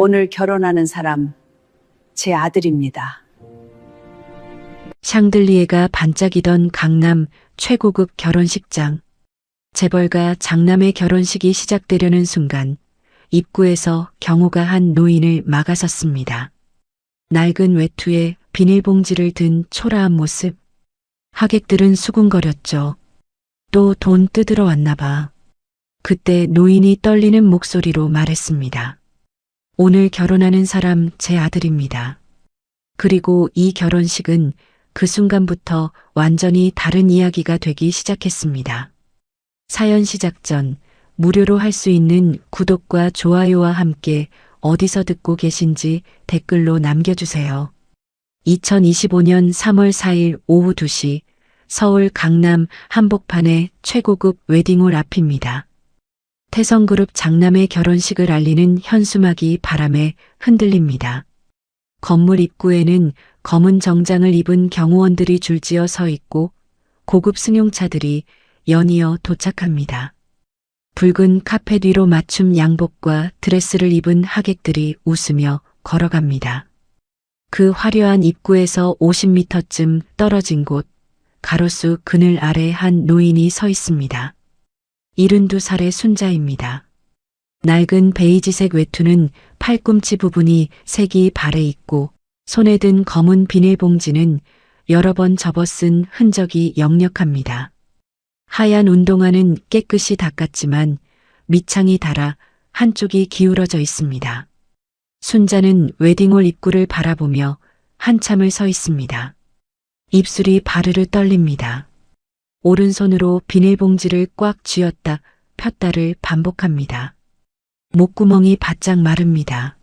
오늘 결혼하는 사람, 제 아들입니다. 샹들리에가 반짝이던 강남 최고급 결혼식장. 재벌가 장남의 결혼식이 시작되려는 순간 입구에서 경호가 한 노인을 막아섰습니다. 낡은 외투에 비닐봉지를 든 초라한 모습. 하객들은 수군거렸죠. 또 돈 뜯으러 왔나 봐. 그때 노인이 떨리는 목소리로 말했습니다. 오늘 결혼하는 사람 제 아들입니다. 그리고 이 결혼식은 그 순간부터 완전히 다른 이야기가 되기 시작했습니다. 사연 시작 전 무료로 할 수 있는 구독과 좋아요와 함께 어디서 듣고 계신지 댓글로 남겨주세요. 2025년 3월 4일 오후 2시 서울 강남 한복판의 최고급 웨딩홀 앞입니다. 태성그룹 장남의 결혼식을 알리는 현수막이 바람에 흔들립니다. 건물 입구에는 검은 정장을 입은 경호원들이 줄지어 서 있고 고급 승용차들이 연이어 도착합니다. 붉은 카펫 위로 맞춤 양복과 드레스를 입은 하객들이 웃으며 걸어갑니다. 그 화려한 입구에서 50m쯤 떨어진 곳, 가로수 그늘 아래 한 노인이 서 있습니다. 72살의 순자입니다. 낡은 베이지색 외투는 팔꿈치 부분이 색이 발해 있고 손에 든 검은 비닐봉지는 여러 번 접어쓴 흔적이 역력합니다. 하얀 운동화는 깨끗이 닦았지만 밑창이 닳아 한쪽이 기울어져 있습니다. 순자는 웨딩홀 입구를 바라보며 한참을 서 있습니다. 입술이 바르르 떨립니다. 오른손으로 비닐봉지를 꽉 쥐었다 폈다를 반복합니다. 목구멍이 바짝 마릅니다.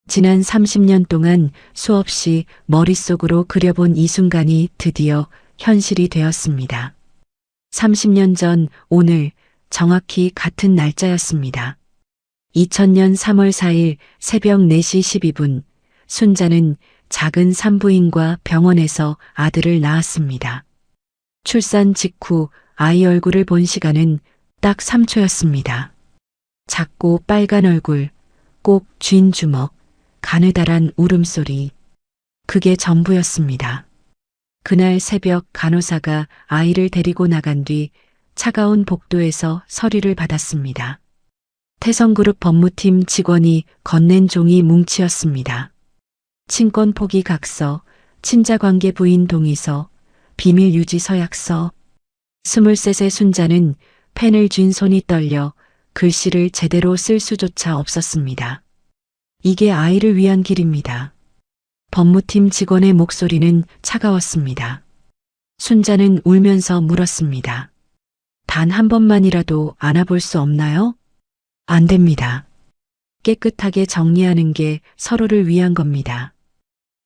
지난 30년 동안 수없이 머릿속으로 그려본 이 순간이 드디어 현실이 되었습니다. 30년 전 오늘 정확히 같은 날짜였습니다. 2000년 3월 4일 새벽 4시 12분 순자는 작은 산부인과 병원에서 아들을 낳았습니다. 출산 직후 아이 얼굴을 본 시간은 딱 3초였습니다. 작고 빨간 얼굴, 꼭 쥔 주먹, 가느다란 울음소리. 그게 전부였습니다. 그날 새벽 간호사가 아이를 데리고 나간 뒤 차가운 복도에서 서류를 받았습니다. 태성그룹 법무팀 직원이 건넨 종이 뭉치였습니다. 친권 포기 각서, 친자관계 부인 동의서, 비밀 유지 서약서. 23세 순자는 펜을 쥔 손이 떨려 글씨를 제대로 쓸 수조차 없었습니다. 이게 아이를 위한 길입니다. 법무팀 직원의 목소리는 차가웠습니다. 순자는 울면서 물었습니다. 단 한 번만이라도 안아볼 수 없나요? 안 됩니다. 깨끗하게 정리하는 게 서로를 위한 겁니다.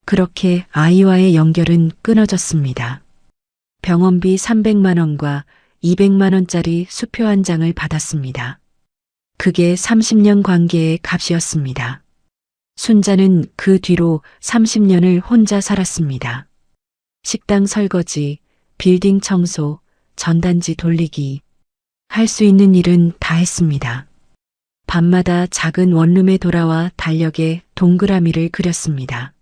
그렇게 아이와의 연결은 끊어졌습니다. 병원비 300만 원과 200만 원짜리 수표 한 장을 받았습니다. 그게 30년 관계의 값이었습니다. 순자는 그 뒤로 30년을 혼자 살았습니다. 식당 설거지, 빌딩 청소, 전단지 돌리기. 할 수 있는 일은 다 했습니다. 밤마다 작은 원룸에 돌아와 달력에 동그라미를 그렸습니다.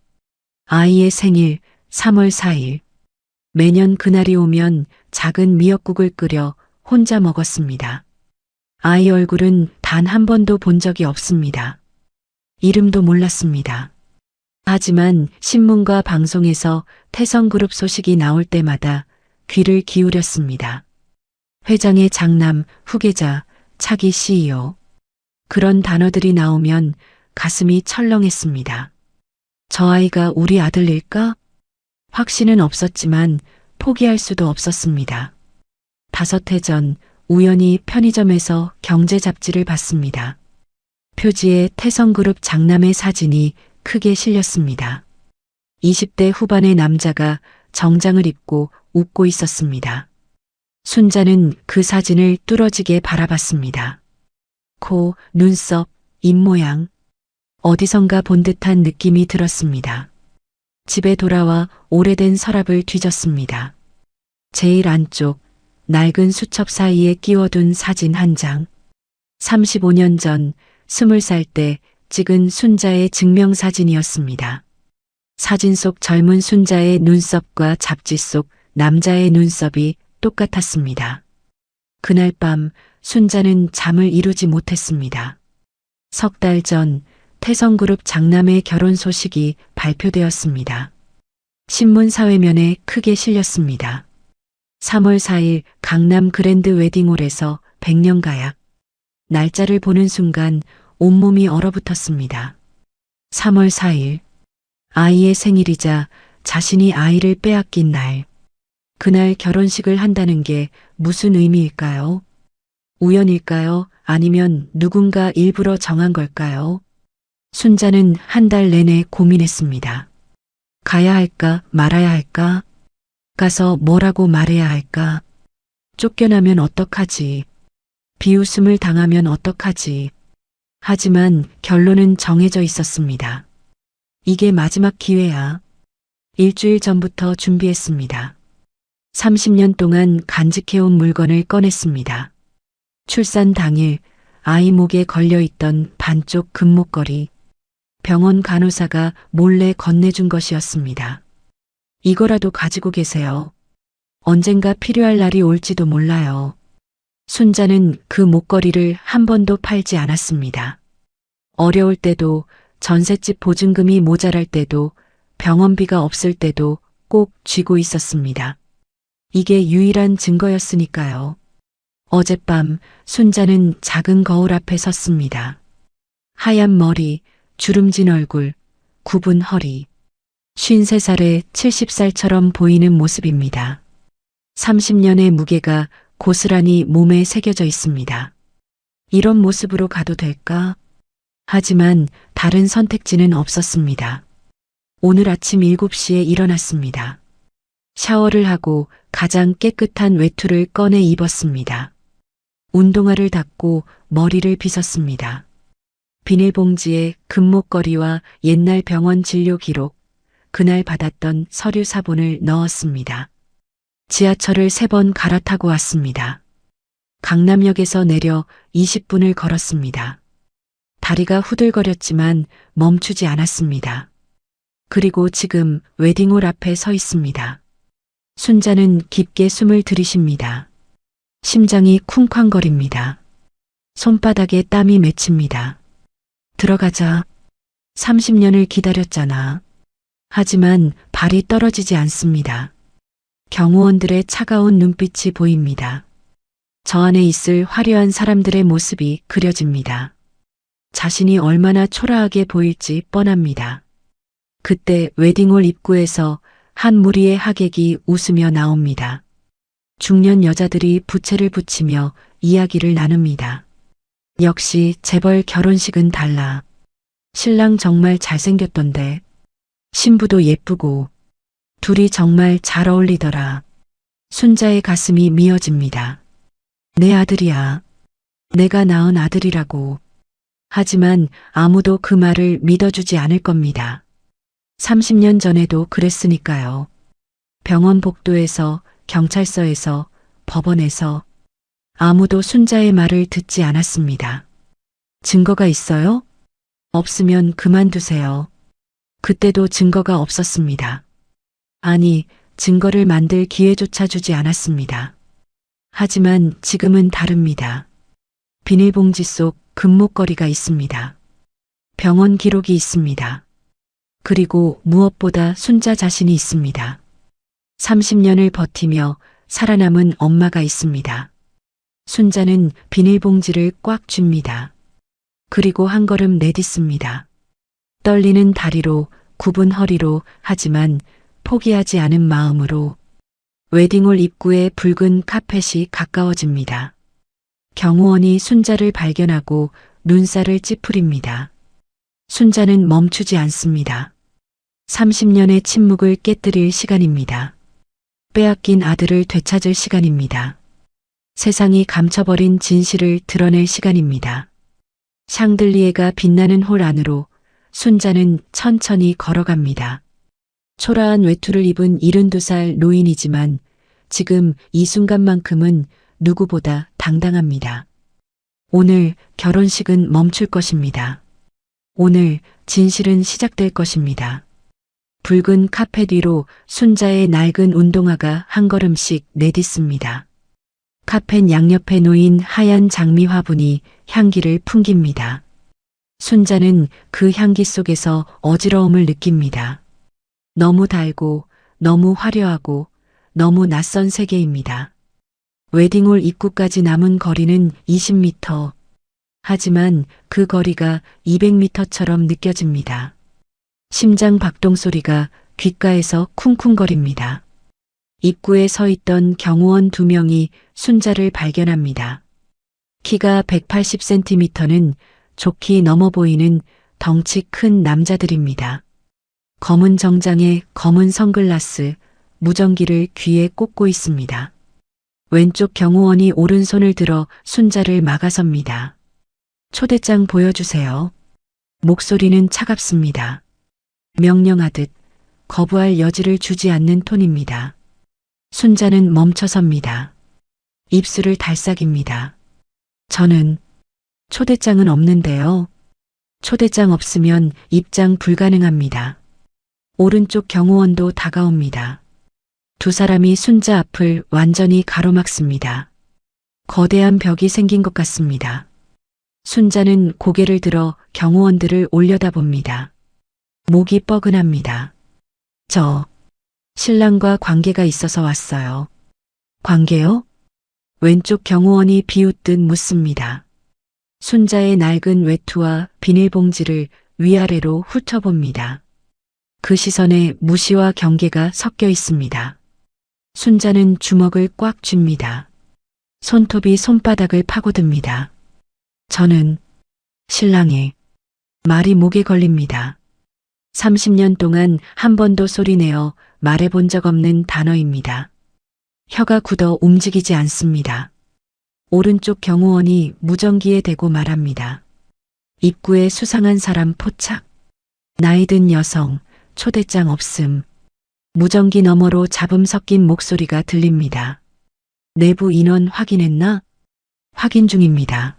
아이의 생일 3월 4일. 매년 그날이 오면 작은 미역국을 끓여 혼자 먹었습니다. 아이 얼굴은 단 한 번도 본 적이 없습니다. 이름도 몰랐습니다. 하지만 신문과 방송에서 태성그룹 소식이 나올 때마다 귀를 기울였습니다. 회장의 장남, 후계자, 차기 CEO. 그런 단어들이 나오면 가슴이 철렁했습니다. 저 아이가 우리 아들일까? 확신은 없었지만 포기할 수도 없었습니다. 5해 전 우연히 편의점에서 경제 잡지를 봤습니다. 표지에 태성그룹 장남의 사진이 크게 실렸습니다. 20대 후반의 남자가 정장을 입고 웃고 있었습니다. 순자는 그 사진을 뚫어지게 바라봤습니다. 코, 눈썹, 입모양. 어디선가 본 듯한 느낌이 들었습니다. 집에 돌아와 오래된 서랍을 뒤졌습니다. 제일 안쪽, 낡은 수첩 사이에 끼워둔 사진 한 장. 35년 전 20살 때 찍은 순자의 증명사진이었습니다. 사진 속 젊은 순자의 눈썹과 잡지 속 남자의 눈썹이 똑같았습니다. 그날 밤 순자는 잠을 이루지 못했습니다. 석 달 전 태성그룹 장남의 결혼 소식이 발표되었습니다. 신문 사회면에 크게 실렸습니다. 3월 4일 강남 그랜드 웨딩홀에서 100년 가약. 날짜를 보는 순간 온몸이 얼어붙었습니다. 3월 4일. 아이의 생일이자 자신이 아이를 빼앗긴 날. 그날 결혼식을 한다는 게 무슨 의미일까요? 우연일까요? 아니면 누군가 일부러 정한 걸까요? 순자는 한 달 내내 고민했습니다. 가야 할까 말아야 할까? 가서 뭐라고 말해야 할까? 쫓겨나면 어떡하지? 비웃음을 당하면 어떡하지? 하지만 결론은 정해져 있었습니다. 이게 마지막 기회야. 일주일 전부터 준비했습니다. 30년 동안 간직해온 물건을 꺼냈습니다. 출산 당일 아이 목에 걸려있던 반쪽 금목걸이. 병원 간호사가 몰래 건네준 것이었습니다. 이거라도 가지고 계세요. 언젠가 필요할 날이 올지도 몰라요. 순자는 그 목걸이를 한 번도 팔지 않았습니다. 어려울 때도, 전셋집 보증금이 모자랄 때도, 병원비가 없을 때도 꼭 쥐고 있었습니다. 이게 유일한 증거였으니까요. 어젯밤 순자는 작은 거울 앞에 섰습니다. 하얀 머리, 주름진 얼굴, 굽은 허리. 53살에 70살처럼 보이는 모습입니다. 30년의 무게가 고스란히 몸에 새겨져 있습니다. 이런 모습으로 가도 될까? 하지만 다른 선택지는 없었습니다. 오늘 아침 7시에 일어났습니다. 샤워를 하고 가장 깨끗한 외투를 꺼내 입었습니다. 운동화를 닦고 머리를 빗었습니다. 비닐봉지에 금목걸이와 옛날 병원 진료 기록, 그날 받았던 서류 사본을 넣었습니다. 지하철을 3번 갈아타고 왔습니다. 강남역에서 내려 20분을 걸었습니다. 다리가 후들거렸지만 멈추지 않았습니다. 그리고 지금 웨딩홀 앞에 서 있습니다. 순자는 깊게 숨을 들이쉽니다. 심장이 쿵쾅거립니다. 손바닥에 땀이 맺힙니다. 들어가자. 30년을 기다렸잖아. 하지만 발이 떨어지지 않습니다. 경호원들의 차가운 눈빛이 보입니다. 저 안에 있을 화려한 사람들의 모습이 그려집니다. 자신이 얼마나 초라하게 보일지 뻔합니다. 그때 웨딩홀 입구에서 한 무리의 하객이 웃으며 나옵니다. 중년 여자들이 부채를 붙이며 이야기를 나눕니다. 역시 재벌 결혼식은 달라. 신랑 정말 잘생겼던데. 신부도 예쁘고. 둘이 정말 잘 어울리더라. 순자의 가슴이 미어집니다. 내 아들이야. 내가 낳은 아들이라고. 하지만 아무도 그 말을 믿어주지 않을 겁니다. 30년 전에도 그랬으니까요. 병원 복도에서, 경찰서에서, 법원에서 아무도 순자의 말을 듣지 않았습니다. 증거가 있어요? 없으면 그만두세요. 그때도 증거가 없었습니다. 아니, 증거를 만들 기회조차 주지 않았습니다. 하지만 지금은 다릅니다. 비닐봉지 속 금목걸이가 있습니다. 병원 기록이 있습니다. 그리고 무엇보다 순자 자신이 있습니다. 30년을 버티며 살아남은 엄마가 있습니다. 순자는 비닐봉지를 꽉 쥡니다. 그리고 한 걸음 내딛습니다. 떨리는 다리로, 굽은 허리로, 하지만 포기하지 않은 마음으로. 웨딩홀 입구에 붉은 카펫이 가까워집니다. 경호원이 순자를 발견하고 눈살을 찌푸립니다. 순자는 멈추지 않습니다. 30년의 침묵을 깨뜨릴 시간입니다. 빼앗긴 아들을 되찾을 시간입니다. 세상이 감춰버린 진실을 드러낼 시간입니다. 샹들리에가 빛나는 홀 안으로 순자는 천천히 걸어갑니다. 초라한 외투를 입은 72살 노인이지만 지금 이 순간만큼은 누구보다 당당합니다. 오늘 결혼식은 멈출 것입니다. 오늘 진실은 시작될 것입니다. 붉은 카펫 위로 순자의 낡은 운동화가 한 걸음씩 내딛습니다. 카펫 양옆에 놓인 하얀 장미 화분이 향기를 풍깁니다. 순자는 그 향기 속에서 어지러움을 느낍니다. 너무 달고, 너무 화려하고, 너무 낯선 세계입니다. 웨딩홀 입구까지 남은 거리는 20m. 하지만 그 거리가 200m처럼 느껴집니다. 심장 박동 소리가 귓가에서 쿵쿵거립니다. 입구에 서 있던 경호원 2명이 순자를 발견합니다. 키가 180cm는 좋게 넘어 보이는 덩치 큰 남자들입니다. 검은 정장에 검은 선글라스, 무전기를 귀에 꽂고 있습니다. 왼쪽 경호원이 오른손을 들어 순자를 막아섭니다. 초대장 보여주세요. 목소리는 차갑습니다. 명령하듯 거부할 여지를 주지 않는 톤입니다. 순자는 멈춰섭니다. 입술을 달싹입니다. 저는 초대장은 없는데요. 초대장 없으면 입장 불가능합니다. 오른쪽 경호원도 다가옵니다. 두 사람이 순자 앞을 완전히 가로막습니다. 거대한 벽이 생긴 것 같습니다. 순자는 고개를 들어 경호원들을 올려다봅니다. 목이 뻐근합니다. 저 신랑과 관계가 있어서 왔어요. 관계요? 왼쪽 경호원이 비웃듯 묻습니다. 순자의 낡은 외투와 비닐봉지를 위아래로 훑어봅니다. 그 시선에 무시와 경계가 섞여 있습니다. 순자는 주먹을 꽉 쥡니다. 손톱이 손바닥을 파고듭니다. 저는 신랑의 말이 목에 걸립니다. 30년 동안 한 번도 소리내어 말해본 적 없는 단어입니다. 혀가 굳어 움직이지 않습니다. 오른쪽 경호원이 무전기에 대고 말합니다. 입구에 수상한 사람 포착. 나이든 여성, 초대장 없음. 무전기 너머로 잡음 섞인 목소리가 들립니다. 내부 인원 확인했나? 확인 중입니다.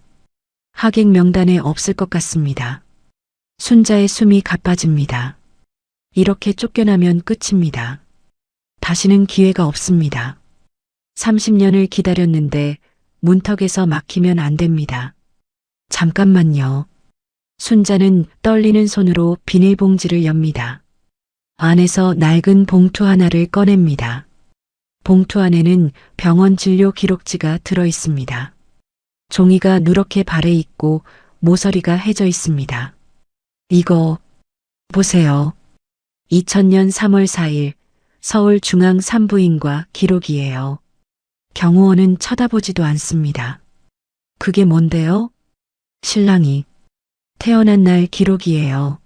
하객 명단에 없을 것 같습니다. 순자의 숨이 가빠집니다. 이렇게 쫓겨나면 끝입니다. 다시는 기회가 없습니다. 30년을 기다렸는데 문턱에서 막히면 안 됩니다. 잠깐만요. 순자는 떨리는 손으로 비닐봉지를 엽니다. 안에서 낡은 봉투 하나를 꺼냅니다. 봉투 안에는 병원 진료 기록지가 들어 있습니다. 종이가 누렇게 발해 있고 모서리가 해져 있습니다. 이거 보세요. 2000년 3월 4일 서울중앙 산부인과 기록이에요. 경호원은 쳐다보지도 않습니다. 그게 뭔데요? 신랑이 태어난 날 기록이에요.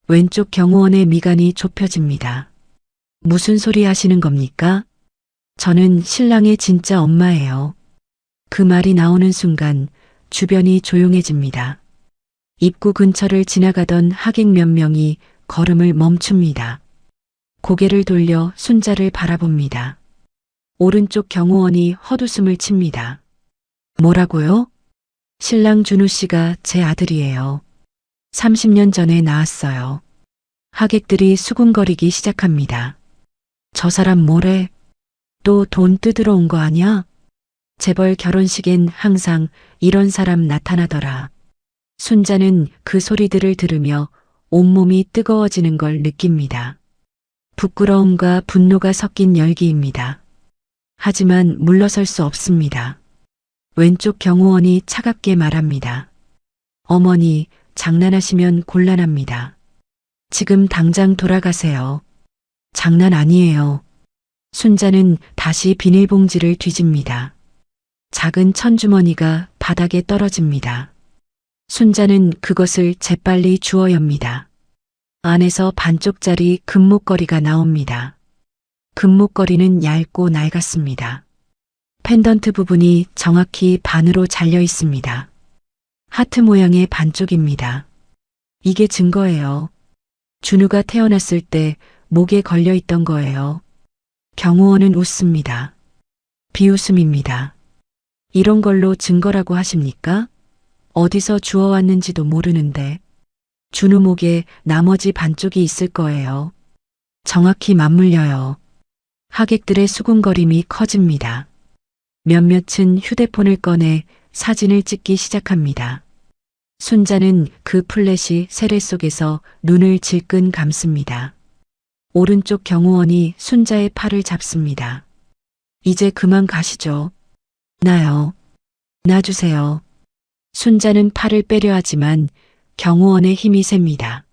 왼쪽 경호원의 미간이 좁혀집니다. 무슨 소리 하시는 겁니까? 저는 신랑의 진짜 엄마예요. 그 말이 나오는 순간 주변이 조용해집니다. 입구 근처를 지나가던 하객 몇 명이 걸음을 멈춥니다. 고개를 돌려 순자를 바라봅니다. 오른쪽 경호원이 헛웃음을 칩니다. 뭐라고요? 신랑 준우 씨가 제 아들이에요. 30년 전에 낳았어요. 하객들이 수군거리기 시작합니다. 저 사람 뭐래? 또 돈 뜯으러 온 거 아니야? 재벌 결혼식엔 항상 이런 사람 나타나더라. 순자는 그 소리들을 들으며 온몸이 뜨거워지는 걸 느낍니다. 부끄러움과 분노가 섞인 열기입니다. 하지만 물러설 수 없습니다. 왼쪽 경호원이 차갑게 말합니다. 어머니, 장난하시면 곤란합니다. 지금 당장 돌아가세요. 장난 아니에요. 순자는 다시 비닐봉지를 뒤집니다. 작은 천주머니가 바닥에 떨어집니다. 순자는 그것을 재빨리 주워 엽니다. 안에서 반쪽짜리 금목걸이가 나옵니다. 금목걸이는 얇고 낡았습니다. 펜던트 부분이 정확히 반으로 잘려 있습니다. 하트 모양의 반쪽입니다. 이게 증거예요. 준우가 태어났을 때 목에 걸려 있던 거예요. 경호원은 웃습니다. 비웃음입니다. 이런 걸로 증거라고 하십니까? 어디서 주워왔는지도 모르는데. 준우 목에 나머지 반쪽이 있을 거예요. 정확히 맞물려요. 하객들의 수군거림이 커집니다. 몇몇은 휴대폰을 꺼내 사진을 찍기 시작합니다. 순자는 그 플래시 세례 속에서 눈을 질끈 감습니다. 오른쪽 경호원이 순자의 팔을 잡습니다. 이제 그만 가시죠. 나요. 놔주세요. 순자는 팔을 빼려 하지만 경호원의 힘이 셉니다.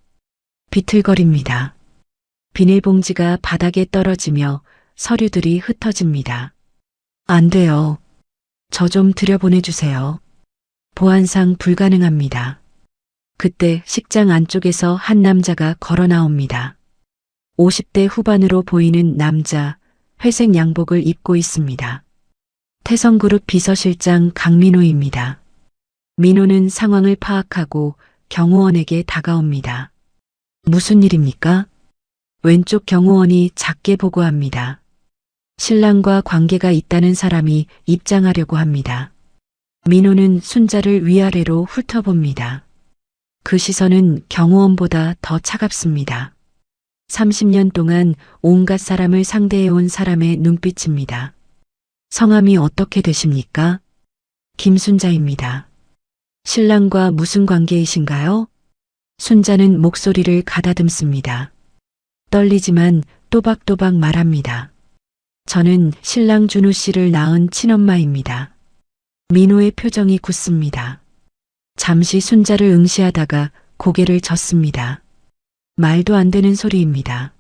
비틀거립니다. 비닐봉지가 바닥에 떨어지며 서류들이 흩어집니다. 안 돼요. 저 좀 들여보내주세요. 보안상 불가능합니다. 그때 식장 안쪽에서 한 남자가 걸어 나옵니다. 50대 후반으로 보이는 남자, 회색 양복을 입고 있습니다. 태성그룹 비서실장 강민호입니다. 민호는 상황을 파악하고 경호원에게 다가옵니다. 무슨 일입니까? 왼쪽 경호원이 작게 보고합니다. 신랑과 관계가 있다는 사람이 입장하려고 합니다. 민호는 순자를 위아래로 훑어봅니다. 그 시선은 경호원보다 더 차갑습니다. 30년 동안 온갖 사람을 상대해온 사람의 눈빛입니다. 성함이 어떻게 되십니까? 김순자입니다. 신랑과 무슨 관계이신가요? 순자는 목소리를 가다듬습니다. 떨리지만 또박또박 말합니다. 저는 신랑 준우 씨를 낳은 친엄마입니다. 민호의 표정이 굳습니다. 잠시 순자를 응시하다가 고개를 젓습니다. 말도 안 되는 소리입니다.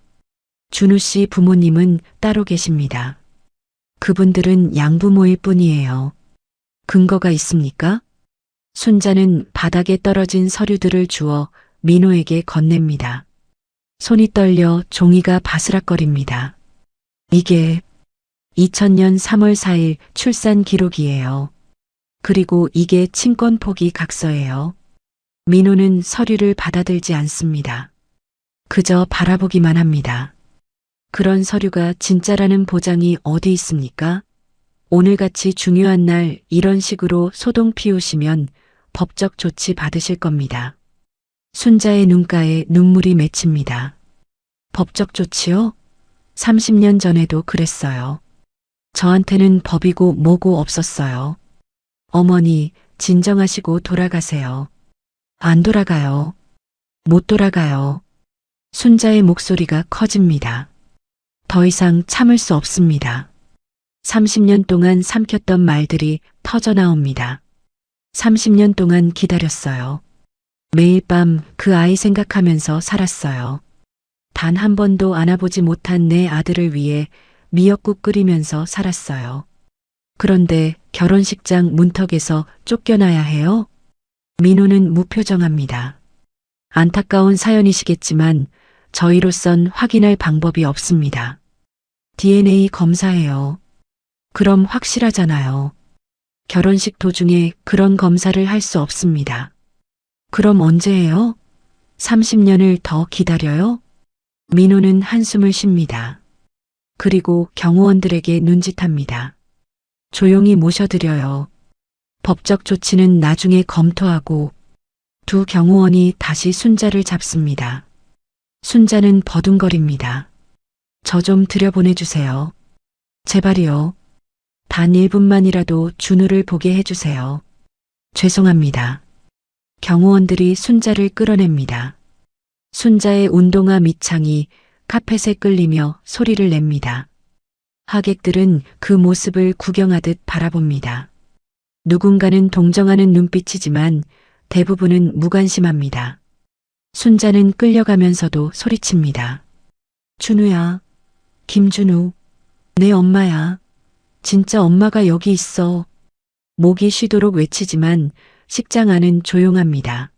준우 씨 부모님은 따로 계십니다. 그분들은 양부모일 뿐이에요. 근거가 있습니까? 순자는 바닥에 떨어진 서류들을 주워 민호에게 건넵니다. 손이 떨려 종이가 바스락거립니다. 이게 2000년 3월 4일 출산 기록이에요. 그리고 이게 친권 포기 각서예요. 민호는 서류를 받아들지 않습니다. 그저 바라보기만 합니다. 그런 서류가 진짜라는 보장이 어디 있습니까? 오늘같이 중요한 날 이런 식으로 소동 피우시면 법적 조치 받으실 겁니다. 순자의 눈가에 눈물이 맺힙니다. 법적 조치요? 30년 전에도 그랬어요. 저한테는 법이고 뭐고 없었어요. 어머니, 진정하시고 돌아가세요. 안 돌아가요. 못 돌아가요. 순자의 목소리가 커집니다. 더 이상 참을 수 없습니다. 30년 동안 삼켰던 말들이 터져나옵니다. 30년 동안 기다렸어요. 매일 밤 그 아이 생각하면서 살았어요. 단 한 번도 안아보지 못한 내 아들을 위해 미역국 끓이면서 살았어요. 그런데 결혼식장 문턱에서 쫓겨나야 해요? 민호는 무표정합니다. 안타까운 사연이시겠지만 저희로선 확인할 방법이 없습니다. DNA 검사해요. 그럼 확실하잖아요. 결혼식 도중에 그런 검사를 할 수 없습니다. 그럼 언제 해요? 30년을 더 기다려요? 민호는 한숨을 쉽니다. 그리고 경호원들에게 눈짓합니다. 조용히 모셔드려요. 법적 조치는 나중에 검토하고. 두 경호원이 다시 순자를 잡습니다. 순자는 버둥거립니다. 저 좀 들여보내주세요. 제발이요. 단 1분만이라도 준우를 보게 해주세요. 죄송합니다. 경호원들이 순자를 끌어냅니다. 순자의 운동화 밑창이 카펫에 끌리며 소리를 냅니다. 하객들은 그 모습을 구경하듯 바라봅니다. 누군가는 동정하는 눈빛이지만 대부분은 무관심합니다. 순자는 끌려가면서도 소리칩니다. 준우야, 김준우, 내 엄마야. 진짜 엄마가 여기 있어. 목이 쉬도록 외치지만 식장 안은 조용합니다.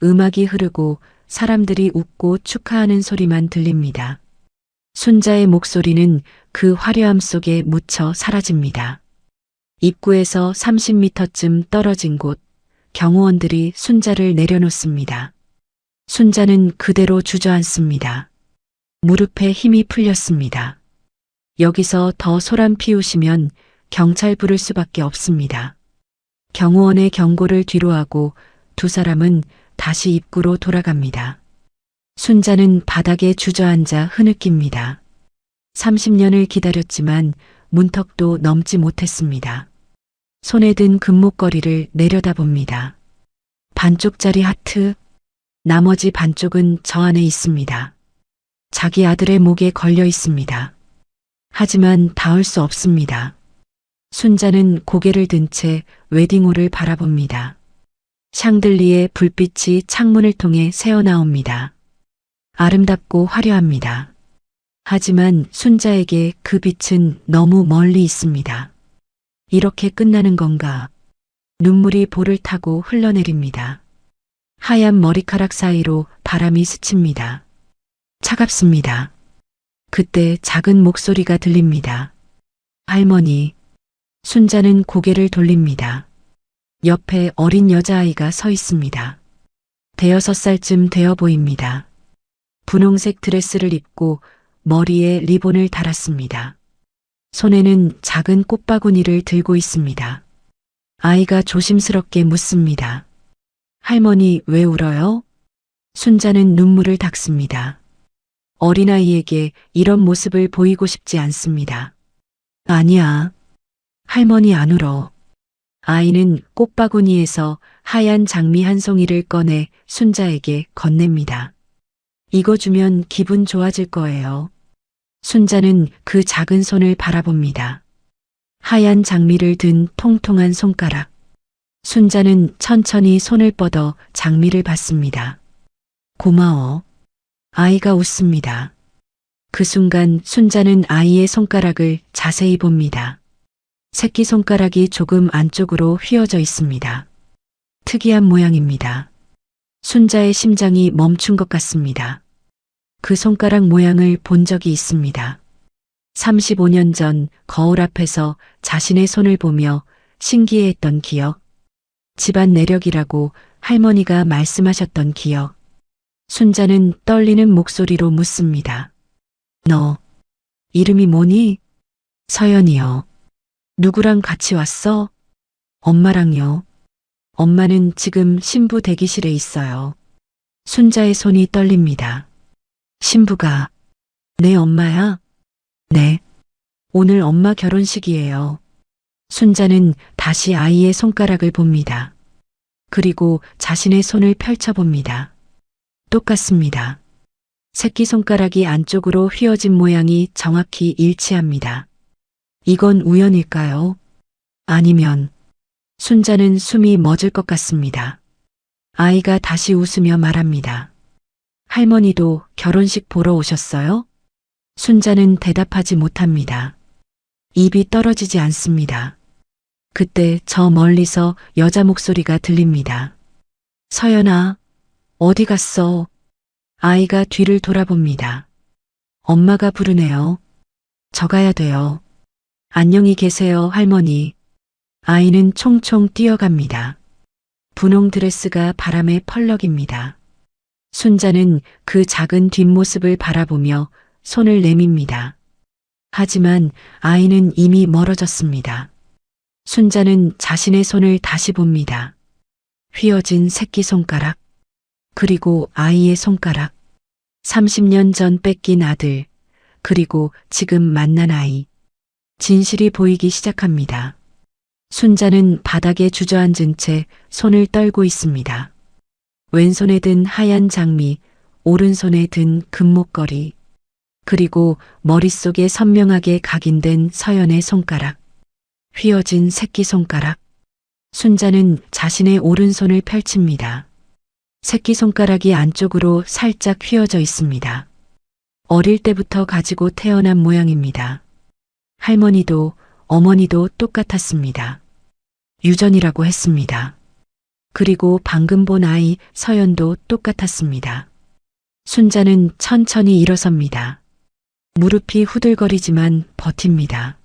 음악이 흐르고 사람들이 웃고 축하하는 소리만 들립니다. 순자의 목소리는 그 화려함 속에 묻혀 사라집니다. 입구에서 30m쯤 떨어진 곳, 경호원들이 순자를 내려놓습니다. 순자는 그대로 주저앉습니다. 무릎에 힘이 풀렸습니다. 여기서 더 소란 피우시면 경찰 부를 수밖에 없습니다. 경호원의 경고를 뒤로하고 두 사람은 다시 입구로 돌아갑니다. 순자는 바닥에 주저앉아 흐느낍니다. 30년을 기다렸지만 문턱도 넘지 못했습니다. 손에 든 금목걸이를 내려다봅니다. 반쪽짜리 하트, 나머지 반쪽은 저 안에 있습니다. 자기 아들의 목에 걸려 있습니다. 하지만 닿을 수 없습니다. 순자는 고개를 든 채 웨딩홀을 바라봅니다. 샹들리에 불빛이 창문을 통해 새어나옵니다. 아름답고 화려합니다. 하지만 순자에게 그 빛은 너무 멀리 있습니다. 이렇게 끝나는 건가? 눈물이 볼을 타고 흘러내립니다. 하얀 머리카락 사이로 바람이 스칩니다. 차갑습니다. 그때 작은 목소리가 들립니다. 할머니. 순자는 고개를 돌립니다. 옆에 어린 여자아이가 서 있습니다. 5살쯤 되어 보입니다. 분홍색 드레스를 입고 머리에 리본을 달았습니다. 손에는 작은 꽃바구니를 들고 있습니다. 아이가 조심스럽게 묻습니다. 할머니 왜 울어요? 순자는 눈물을 닦습니다. 어린아이에게 이런 모습을 보이고 싶지 않습니다. 아니야. 할머니 안 울어. 아이는 꽃바구니에서 하얀 장미 한 송이를 꺼내 순자에게 건넵니다. 이거 주면 기분 좋아질 거예요. 순자는 그 작은 손을 바라봅니다. 하얀 장미를 든 통통한 손가락. 순자는 천천히 손을 뻗어 장미를 받습니다. 고마워. 아이가 웃습니다. 그 순간 순자는 아이의 손가락을 자세히 봅니다. 새끼손가락이 조금 안쪽으로 휘어져 있습니다. 특이한 모양입니다. 순자의 심장이 멈춘 것 같습니다. 그 손가락 모양을 본 적이 있습니다. 35년 전 거울 앞에서 자신의 손을 보며 신기해했던 기억. 집안 내력이라고 할머니가 말씀하셨던 기억. 순자는 떨리는 목소리로 묻습니다. 너, 이름이 뭐니? 서연이요. 누구랑 같이 왔어? 엄마랑요. 엄마는 지금 신부 대기실에 있어요. 순자의 손이 떨립니다. 신부가 내 엄마야? 네. 오늘 엄마 결혼식이에요. 순자는 다시 아이의 손가락을 봅니다. 그리고 자신의 손을 펼쳐봅니다. 똑같습니다. 새끼손가락이 안쪽으로 휘어진 모양이 정확히 일치합니다. 이건 우연일까요? 아니면 순자는 숨이 멎을 것 같습니다. 아이가 다시 웃으며 말합니다. 할머니도 결혼식 보러 오셨어요? 순자는 대답하지 못합니다. 입이 떨어지지 않습니다. 그때 저 멀리서 여자 목소리가 들립니다. 서연아, 어디 갔어? 아이가 뒤를 돌아봅니다. 엄마가 부르네요. 저 가야 돼요. 안녕히 계세요, 할머니. 아이는 총총 뛰어갑니다. 분홍 드레스가 바람에 펄럭입니다. 순자는 그 작은 뒷모습을 바라보며 손을 내밉니다. 하지만 아이는 이미 멀어졌습니다. 순자는 자신의 손을 다시 봅니다. 휘어진 새끼손가락, 그리고 아이의 손가락, 30년 전 뺏긴 아들, 그리고 지금 만난 아이. 진실이 보이기 시작합니다. 순자는 바닥에 주저앉은 채 손을 떨고 있습니다. 왼손에 든 하얀 장미, 오른손에 든 금목걸이, 그리고 머릿속에 선명하게 각인된 서연의 손가락, 휘어진 새끼손가락. 순자는 자신의 오른손을 펼칩니다. 새끼손가락이 안쪽으로 살짝 휘어져 있습니다. 어릴 때부터 가지고 태어난 모양입니다. 할머니도 어머니도 똑같았습니다. 유전이라고 했습니다. 그리고 방금 본 아이 서연도 똑같았습니다. 순자는 천천히 일어섭니다. 무릎이 후들거리지만 버팁니다.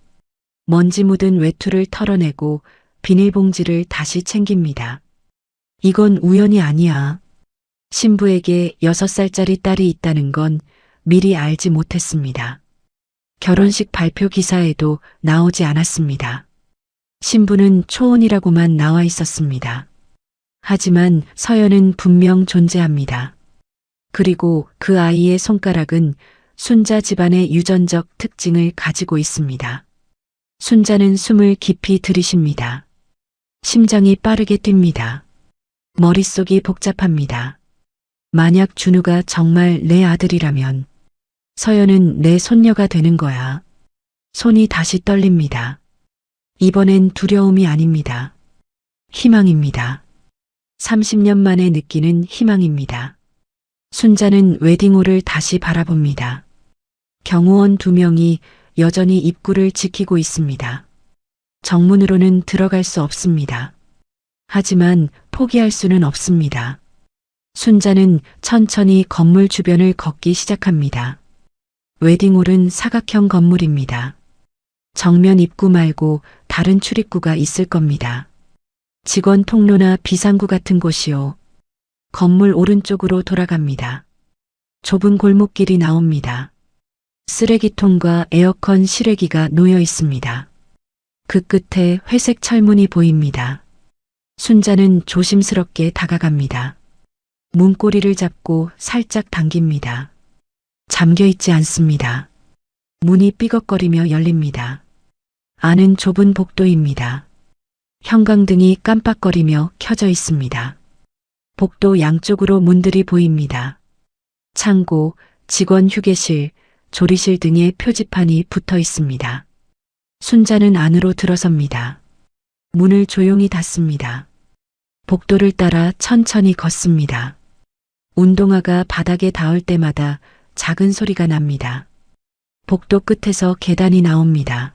먼지 묻은 외투를 털어내고 비닐봉지를 다시 챙깁니다. 이건 우연이 아니야. 신부에게 6살짜리 딸이 있다는 건 미리 알지 못했습니다. 결혼식 발표 기사에도 나오지 않았습니다. 신부는 초혼이라고만 나와 있었습니다. 하지만 서연은 분명 존재합니다. 그리고 그 아이의 손가락은 순자 집안의 유전적 특징을 가지고 있습니다. 순자는 숨을 깊이 들이쉽니다. 심장이 빠르게 뜁니다. 머릿속이 복잡합니다. 만약 준우가 정말 내 아들이라면 서연은 내 손녀가 되는 거야. 손이 다시 떨립니다. 이번엔 두려움이 아닙니다. 희망입니다. 30년 만에 느끼는 희망입니다. 순자는 웨딩홀을 다시 바라봅니다. 경호원 2명이 여전히 입구를 지키고 있습니다. 정문으로는 들어갈 수 없습니다. 하지만 포기할 수는 없습니다. 순자는 천천히 건물 주변을 걷기 시작합니다. 웨딩홀은 사각형 건물입니다. 정면 입구 말고 다른 출입구가 있을 겁니다. 직원 통로나 비상구 같은 곳이요. 건물 오른쪽으로 돌아갑니다. 좁은 골목길이 나옵니다. 쓰레기통과 에어컨 실외기가 놓여 있습니다. 그 끝에 회색 철문이 보입니다. 순자는 조심스럽게 다가갑니다. 문고리를 잡고 살짝 당깁니다. 잠겨 있지 않습니다. 문이 삐걱거리며 열립니다. 안은 좁은 복도입니다. 형광등이 깜빡거리며 켜져 있습니다. 복도 양쪽으로 문들이 보입니다. 창고, 직원 휴게실, 조리실 등의 표지판이 붙어 있습니다. 순자는 안으로 들어섭니다. 문을 조용히 닫습니다. 복도를 따라 천천히 걷습니다. 운동화가 바닥에 닿을 때마다 작은 소리가 납니다. 복도 끝에서 계단이 나옵니다.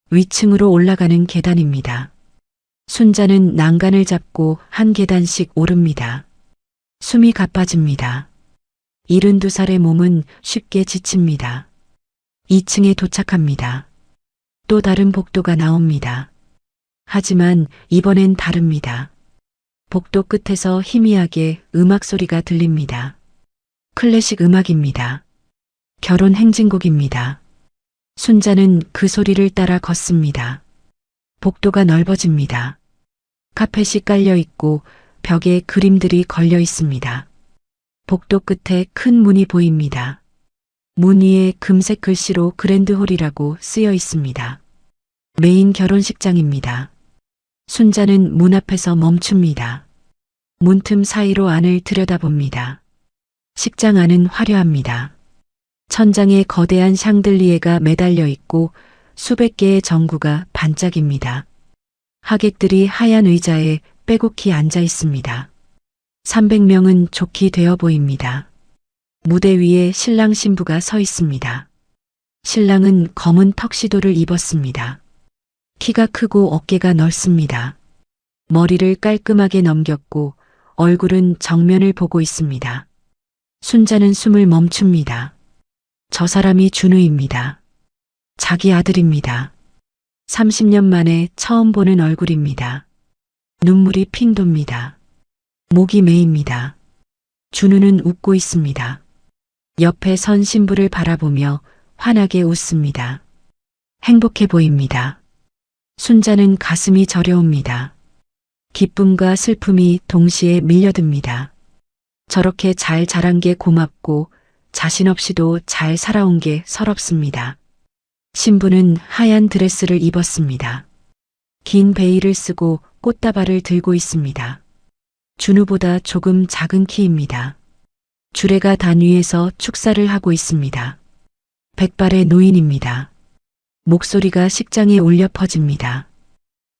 위층으로 올라가는 계단입니다. 순자는 난간을 잡고 한 계단씩 오릅니다. 숨이 가빠집니다. 72살의 몸은 쉽게 지칩니다. 2층에 도착합니다. 또 다른 복도가 나옵니다. 하지만 이번엔 다릅니다. 복도 끝에서 희미하게 음악 소리가 들립니다. 클래식 음악입니다. 결혼 행진곡입니다. 순자는 그 소리를 따라 걷습니다. 복도가 넓어집니다. 카펫이 깔려 있고 벽에 그림들이 걸려 있습니다. 복도 끝에 큰 문이 보입니다. 문 위에 금색 글씨로 그랜드홀이라고 쓰여 있습니다. 메인 결혼식장입니다. 순자는 문 앞에서 멈춥니다. 문틈 사이로 안을 들여다봅니다. 식장 안은 화려합니다. 천장에 거대한 샹들리에가 매달려 있고 수백 개의 전구가 반짝입니다. 하객들이 하얀 의자에 빼곡히 앉아 있습니다. 300명은 좋게 되어 보입니다. 무대 위에 신랑 신부가 서 있습니다. 신랑은 검은 턱시도를 입었습니다. 키가 크고 어깨가 넓습니다. 머리를 깔끔하게 넘겼고 얼굴은 정면을 보고 있습니다. 순자는 숨을 멈춥니다. 저 사람이 준우입니다. 자기 아들입니다. 30년 만에 처음 보는 얼굴입니다. 눈물이 핑 돕니다. 목이 메입니다. 준우는 웃고 있습니다. 옆에 선 신부를 바라보며 환하게 웃습니다. 행복해 보입니다. 순자는 가슴이 저려옵니다. 기쁨과 슬픔이 동시에 밀려듭니다. 저렇게 잘 자란 게 고맙고 자신 없이도 잘 살아온 게 서럽습니다. 신부는 하얀 드레스를 입었습니다. 긴 베일을 쓰고 꽃다발을 들고 있습니다. 준우보다 조금 작은 키입니다. 주례가 단 위에서 축사를 하고 있습니다. 백발의 노인입니다. 목소리가 식장에 울려 퍼집니다.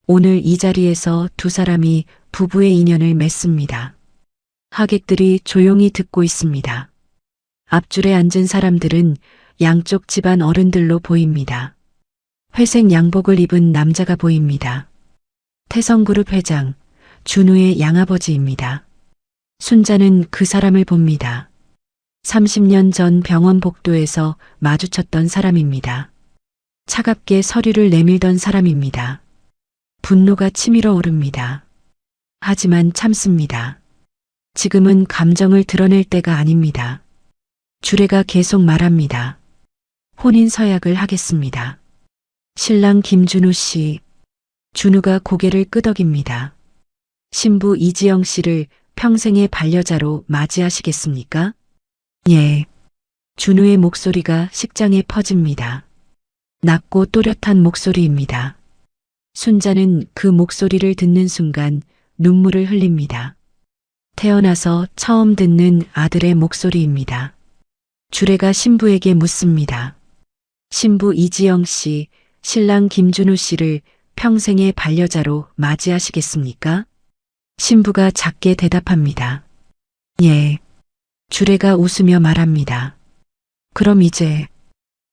오늘 이 자리에서 두 사람이 부부의 인연을 맺습니다. 하객들이 조용히 듣고 있습니다. 앞줄에 앉은 사람들은 양쪽 집안 어른들로 보입니다. 회색 양복을 입은 남자가 보입니다. 태성그룹 회장, 준우의 양아버지입니다. 순자는 그 사람을 봅니다. 30년 전 병원 복도에서 마주쳤던 사람입니다. 차갑게 서류를 내밀던 사람입니다. 분노가 치밀어 오릅니다. 하지만 참습니다. 지금은 감정을 드러낼 때가 아닙니다. 주례가 계속 말합니다. 혼인 서약을 하겠습니다. 신랑 김준우 씨. 준우가 고개를 끄덕입니다. 신부 이지영 씨를 평생의 반려자로 맞이하시겠습니까? 예. 준우의 목소리가 식장에 퍼집니다. 낮고 또렷한 목소리입니다. 순자는 그 목소리를 듣는 순간 눈물을 흘립니다. 태어나서 처음 듣는 아들의 목소리입니다. 주례가 신부에게 묻습니다. 신부 이지영 씨, 신랑 김준우 씨를 평생의 반려자로 맞이하시겠습니까? 신부가 작게 대답합니다. 예. 주례가 웃으며 말합니다. 그럼 이제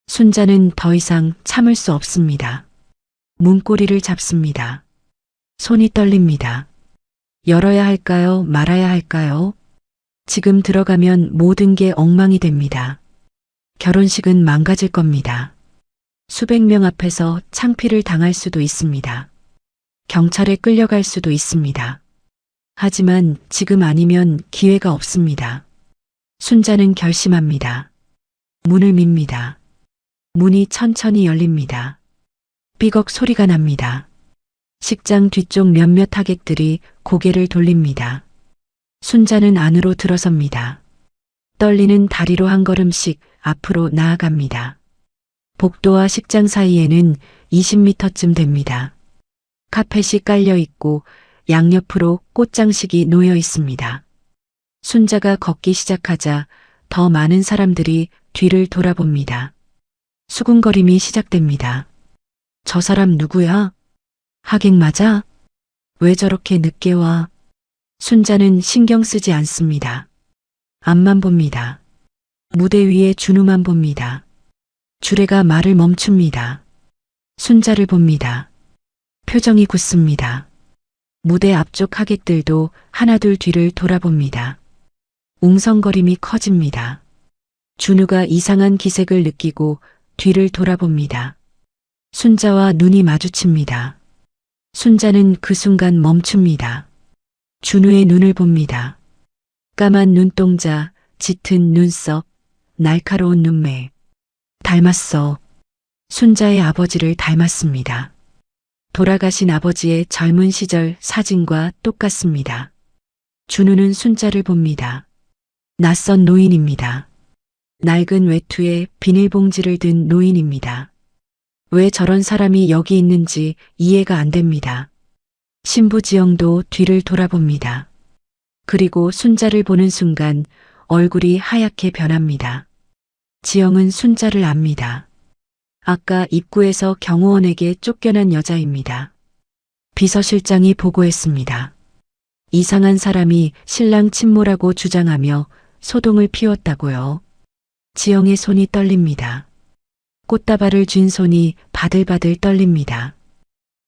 순자는 더 이상 참을 수 없습니다. 문고리를 잡습니다. 손이 떨립니다. 열어야 할까요? 말아야 할까요? 지금 들어가면 모든 게 엉망이 됩니다. 결혼식은 망가질 겁니다. 수백 명 앞에서 창피를 당할 수도 있습니다. 경찰에 끌려갈 수도 있습니다. 하지만 지금 아니면 기회가 없습니다. 순자는 결심합니다. 문을 밉니다. 문이 천천히 열립니다. 삐걱 소리가 납니다. 식장 뒤쪽 몇몇 하객들이 고개를 돌립니다. 순자는 안으로 들어섭니다. 떨리는 다리로 한 걸음씩 앞으로 나아갑니다. 복도와 식장 사이에는 20m쯤 됩니다. 카펫이 깔려 있고 양옆으로 꽃장식이 놓여 있습니다. 순자가 걷기 시작하자 더 많은 사람들이 뒤를 돌아봅니다. 수군거림이 시작됩니다. 저 사람 누구야? 하객 맞아? 왜 저렇게 늦게 와? 순자는 신경 쓰지 않습니다. 앞만 봅니다. 무대 위에 준우만 봅니다. 주례가 말을 멈춥니다. 순자를 봅니다. 표정이 굳습니다. 무대 앞쪽 하객들도 하나둘 뒤를 돌아봅니다. 웅성거림이 커집니다. 준우가 이상한 기색을 느끼고 뒤를 돌아봅니다. 순자와 눈이 마주칩니다. 순자는 그 순간 멈춥니다. 준우의 눈을 봅니다. 까만 눈동자, 짙은 눈썹, 날카로운 눈매. 닮았어. 순자의 아버지를 닮았습니다. 돌아가신 아버지의 젊은 시절 사진과 똑같습니다. 준우는 순자를 봅니다. 낯선 노인입니다. 낡은 외투에 비닐봉지를 든 노인입니다. 왜 저런 사람이 여기 있는지 이해가 안 됩니다. 신부 지영도 뒤를 돌아봅니다. 그리고 순자를 보는 순간 얼굴이 하얗게 변합니다. 지영은 순자를 압니다. 아까 입구에서 경호원에게 쫓겨난 여자입니다. 비서실장이 보고했습니다. 이상한 사람이 신랑 친모라고 주장하며 소동을 피웠다고요. 지영의 손이 떨립니다. 꽃다발을 쥔 손이 바들바들 떨립니다.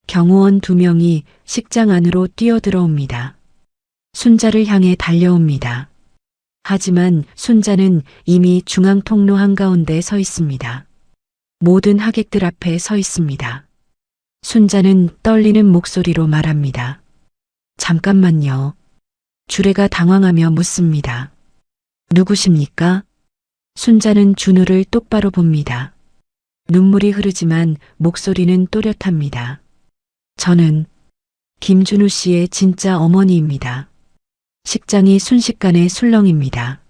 경호원 2명이 식장 안으로 뛰어들어옵니다. 순자를 향해 달려옵니다. 하지만 순자는 이미 중앙 통로 한가운데 서 있습니다. 모든 하객들 앞에 서 있습니다. 순자는 떨리는 목소리로 말합니다. 잠깐만요. 주례가 당황하며 묻습니다. 누구십니까? 순자는 준우를 똑바로 봅니다. 눈물이 흐르지만 목소리는 또렷합니다. 저는 김준우 씨의 진짜 어머니입니다. 식장이 순식간에 술렁입니다.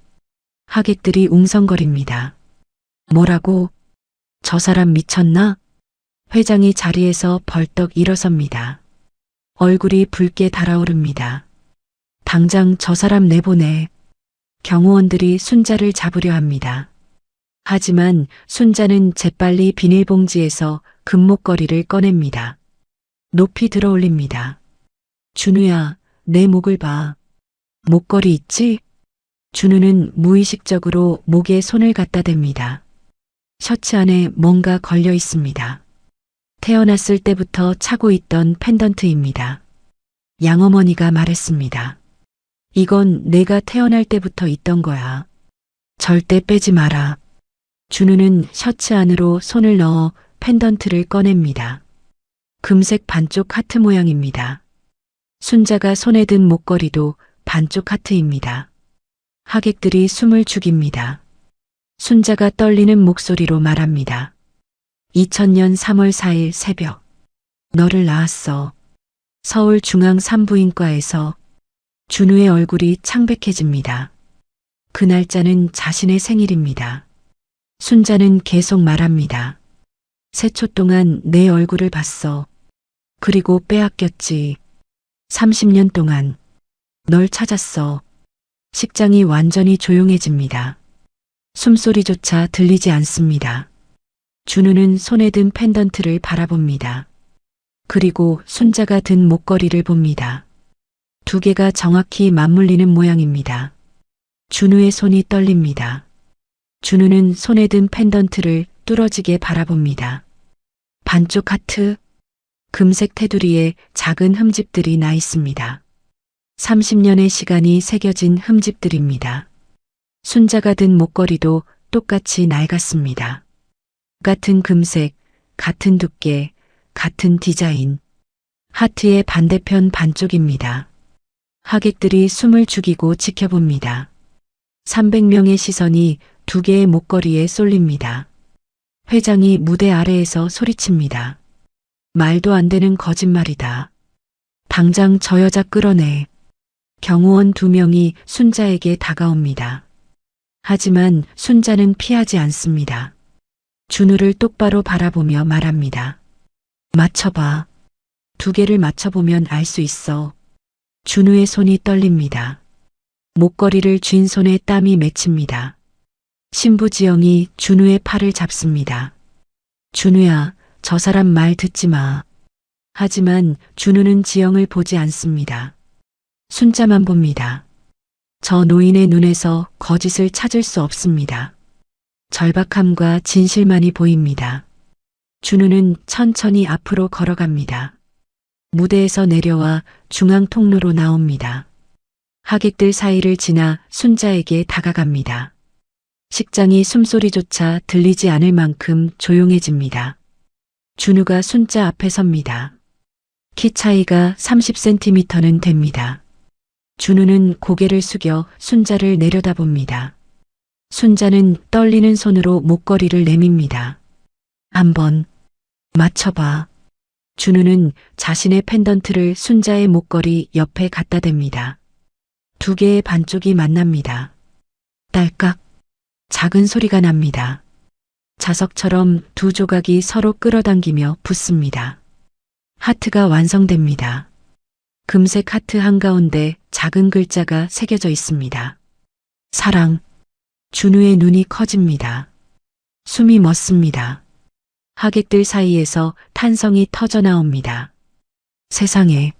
하객들이 웅성거립니다. 뭐라고? 저 사람 미쳤나? 회장이 자리에서 벌떡 일어섭니다. 얼굴이 붉게 달아오릅니다. 당장 저 사람 내보내. 경호원들이 순자를 잡으려 합니다. 하지만 순자는 재빨리 비닐봉지에서 금목걸이를 꺼냅니다. 높이 들어올립니다. 준우야, 내 목을 봐. 목걸이 있지? 준우는 무의식적으로 목에 손을 갖다 댑니다. 셔츠 안에 뭔가 걸려 있습니다. 태어났을 때부터 차고 있던 펜던트입니다. 양어머니가 말했습니다. 이건 내가 태어날 때부터 있던 거야. 절대 빼지 마라. 준우는 셔츠 안으로 손을 넣어 펜던트를 꺼냅니다. 금색 반쪽 하트 모양입니다. 순자가 손에 든 목걸이도 반쪽 하트입니다. 하객들이 숨을 죽입니다. 순자가 떨리는 목소리로 말합니다. 2000년 3월 4일 새벽. 너를 낳았어. 서울중앙산부인과에서 준우의 얼굴이 창백해집니다. 그 날짜는 자신의 생일입니다. 순자는 계속 말합니다. 3초 동안 내 얼굴을 봤어. 그리고 빼앗겼지. 30년 동안 널 찾았어. 식장이 완전히 조용해집니다. 숨소리조차 들리지 않습니다. 준우는 손에 든 펜던트를 바라봅니다. 그리고 순자가 든 목걸이를 봅니다. 2개가 정확히 맞물리는 모양입니다. 준우의 손이 떨립니다. 준우는 손에 든 펜던트를 뚫어지게 바라봅니다. 반쪽 하트, 금색 테두리에 작은 흠집들이 나 있습니다. 30년의 시간이 새겨진 흠집들입니다. 순자가 든 목걸이도 똑같이 낡았습니다. 같은 금색, 같은 두께, 같은 디자인. 하트의 반대편 반쪽입니다. 하객들이 숨을 죽이고 지켜봅니다. 300명의 시선이 2개의 목걸이에 쏠립니다. 회장이 무대 아래에서 소리칩니다. 말도 안 되는 거짓말이다. 당장 저 여자 끌어내. 경호원 2명이 순자에게 다가옵니다. 하지만 순자는 피하지 않습니다. 준우를 똑바로 바라보며 말합니다. 맞춰봐. 2개를 맞춰보면 알 수 있어. 준우의 손이 떨립니다. 목걸이를 쥔 손에 땀이 맺힙니다. 신부지영이 준우의 팔을 잡습니다. 준우야, 저 사람 말 듣지 마. 하지만 준우는 지영을 보지 않습니다. 순자만 봅니다. 저 노인의 눈에서 거짓을 찾을 수 없습니다. 절박함과 진실만이 보입니다. 준우는 천천히 앞으로 걸어갑니다. 무대에서 내려와 중앙 통로로 나옵니다. 하객들 사이를 지나 순자에게 다가갑니다. 식장이 숨소리조차 들리지 않을 만큼 조용해집니다. 준우가 순자 앞에 섭니다. 키 차이가 30cm는 됩니다. 준우는 고개를 숙여 순자를 내려다봅니다. 순자는 떨리는 손으로 목걸이를 내밉니다. 한번 맞춰봐. 준우는 자신의 펜던트를 순자의 목걸이 옆에 갖다 댑니다. 2개의 반쪽이 만납니다. 딸깍. 작은 소리가 납니다. 자석처럼 2 조각이 서로 끌어당기며 붙습니다. 하트가 완성됩니다. 금색 하트 한가운데 작은 글자가 새겨져 있습니다. 사랑. 준우의 눈이 커집니다. 숨이 멎습니다. 하객들 사이에서 탄성이 터져 나옵니다. 세상에,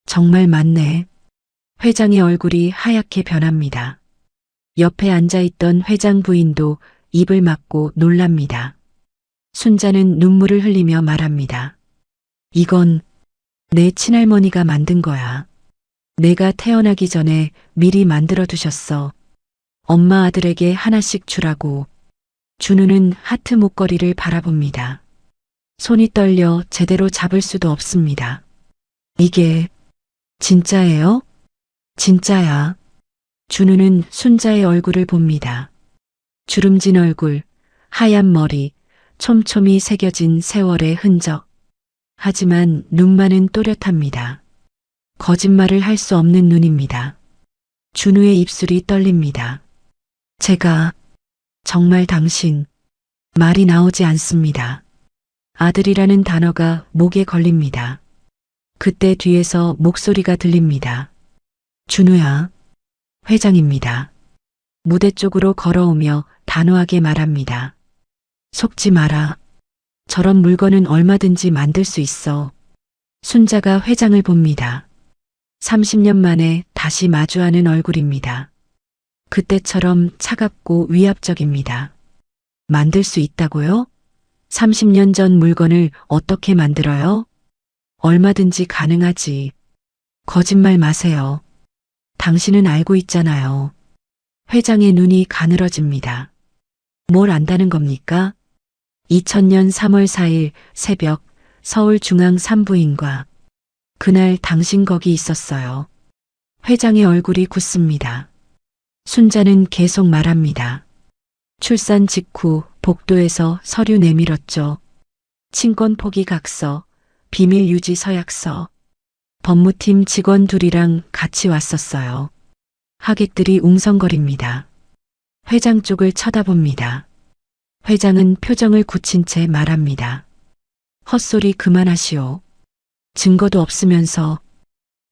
정말 맞네. 회장의 얼굴이 하얗게 변합니다. 옆에 앉아있던 회장 부인도 입을 막고 놀랍니다. 순자는 눈물을 흘리며 말합니다. 이건 내 친할머니가 만든 거야. 내가 태어나기 전에 미리 만들어 두셨어. 엄마 아들에게 하나씩 주라고. 준우는 하트 목걸이를 바라봅니다. 손이 떨려 제대로 잡을 수도 없습니다. 이게 진짜예요? 진짜야. 준우는 순자의 얼굴을 봅니다. 주름진 얼굴, 하얀 머리, 촘촘히 새겨진 세월의 흔적. 하지만 눈만은 또렷합니다. 거짓말을 할 수 없는 눈입니다. 준우의 입술이 떨립니다. 제가 정말 당신, 말이 나오지 않습니다. 아들이라는 단어가 목에 걸립니다. 그때 뒤에서 목소리가 들립니다. 준우야. 회장입니다. 무대 쪽으로 걸어오며 단호하게 말합니다. 속지 마라. 저런 물건은 얼마든지 만들 수 있어. 순자가 회장을 봅니다. 30년 만에 다시 마주하는 얼굴입니다. 그때처럼 차갑고 위압적입니다. 만들 수 있다고요? 30년 전 물건을 어떻게 만들어요? 얼마든지 가능하지. 거짓말 마세요. 당신은 알고 있잖아요. 회장의 눈이 가늘어집니다. 뭘 안다는 겁니까? 2000년 3월 4일 새벽 서울중앙산부인과. 그날 당신 거기 있었어요. 회장의 얼굴이 굳습니다. 순자는 계속 말합니다. 출산 직후 복도에서 서류 내밀었죠. 친권 포기 각서, 비밀 유지 서약서. 법무팀 직원 둘이랑 같이 왔었어요. 하객들이 웅성거립니다. 회장 쪽을 쳐다봅니다. 회장은 표정을 굳힌 채 말합니다. 헛소리 그만하시오. 증거도 없으면서.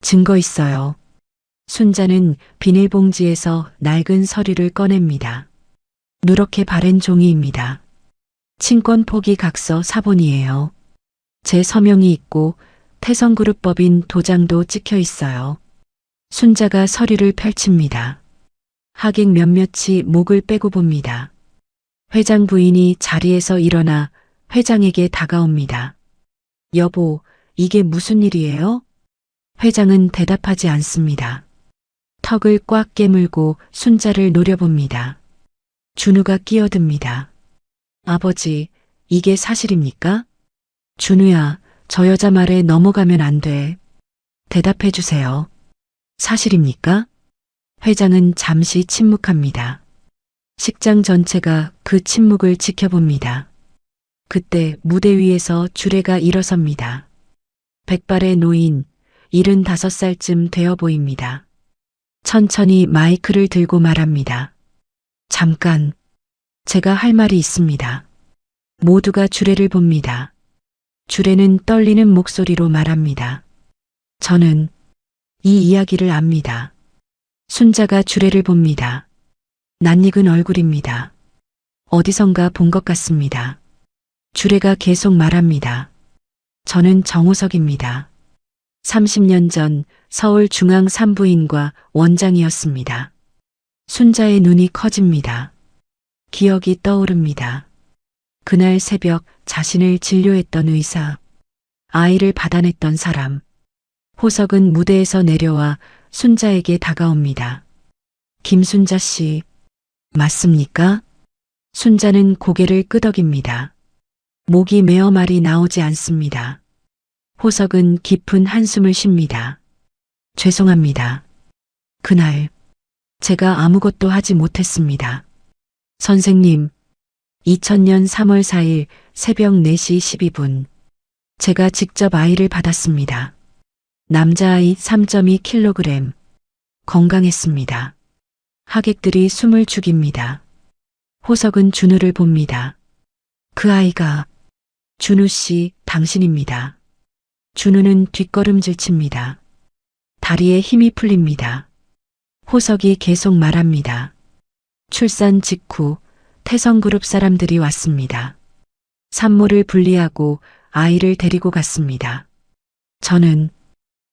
증거 있어요. 순자는 비닐봉지에서 낡은 서류를 꺼냅니다. 누렇게 바랜 종이입니다. 친권 포기 각서 사본이에요. 제 서명이 있고 태성그룹법인 도장도 찍혀 있어요. 순자가 서류를 펼칩니다. 하객 몇몇이 목을 빼고 봅니다. 회장 부인이 자리에서 일어나 회장에게 다가옵니다. 여보, 이게 무슨 일이에요? 회장은 대답하지 않습니다. 턱을 꽉 깨물고 순자를 노려봅니다. 준우가 끼어듭니다. 아버지, 이게 사실입니까? 준우야, 저 여자 말에 넘어가면 안 돼. 대답해 주세요. 사실입니까? 회장은 잠시 침묵합니다. 식장 전체가 그 침묵을 지켜봅니다. 그때 무대 위에서 주례가 일어섭니다. 백발의 노인, 75살쯤 되어 보입니다. 천천히 마이크를 들고 말합니다. 잠깐, 제가 할 말이 있습니다. 모두가 주례를 봅니다. 주례는 떨리는 목소리로 말합니다. 저는 이 이야기를 압니다. 순자가 주례를 봅니다. 낯익은 얼굴입니다. 어디선가 본 것 같습니다. 주례가 계속 말합니다. 저는 정우석입니다. 30년 전 서울중앙 산부인과 원장이었습니다. 순자의 눈이 커집니다. 기억이 떠오릅니다. 그날 새벽 자신을 진료했던 의사, 아이를 받아냈던 사람. 호석은 무대에서 내려와 순자에게 다가옵니다. 김순자 씨, 맞습니까? 순자는 고개를 끄덕입니다. 목이 메어 말이 나오지 않습니다. 호석은 깊은 한숨을 쉽니다. 죄송합니다. 그날 제가 아무것도 하지 못했습니다. 선생님, 2000년 3월 4일 새벽 4시 12분 제가 직접 아이를 받았습니다. 남자아이 3.2kg. 건강했습니다. 하객들이 숨을 죽입니다. 호석은 준우를 봅니다. 그 아이가 준우 씨, 당신입니다. 준우는 뒷걸음질 칩니다. 다리에 힘이 풀립니다. 호석이 계속 말합니다. 출산 직후 태성그룹 사람들이 왔습니다. 산모를 분리하고 아이를 데리고 갔습니다. 저는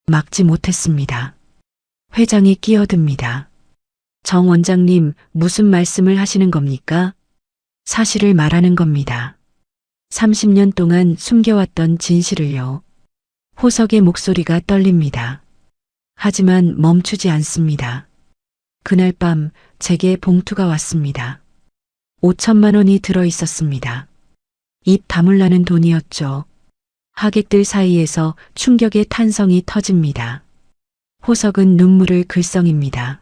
막지 못했습니다. 회장이 끼어듭니다. 정 원장님, 무슨 말씀을 하시는 겁니까? 사실을 말하는 겁니다. 30년 동안 숨겨왔던 진실을요. 호석의 목소리가 떨립니다. 하지만 멈추지 않습니다. 그날 밤 제게 봉투가 왔습니다. 5천만 원이 들어 있었습니다. 입 다물라는 돈이었죠. 하객들 사이에서 충격의 탄성이 터집니다. 호석은 눈물을 글썽입니다.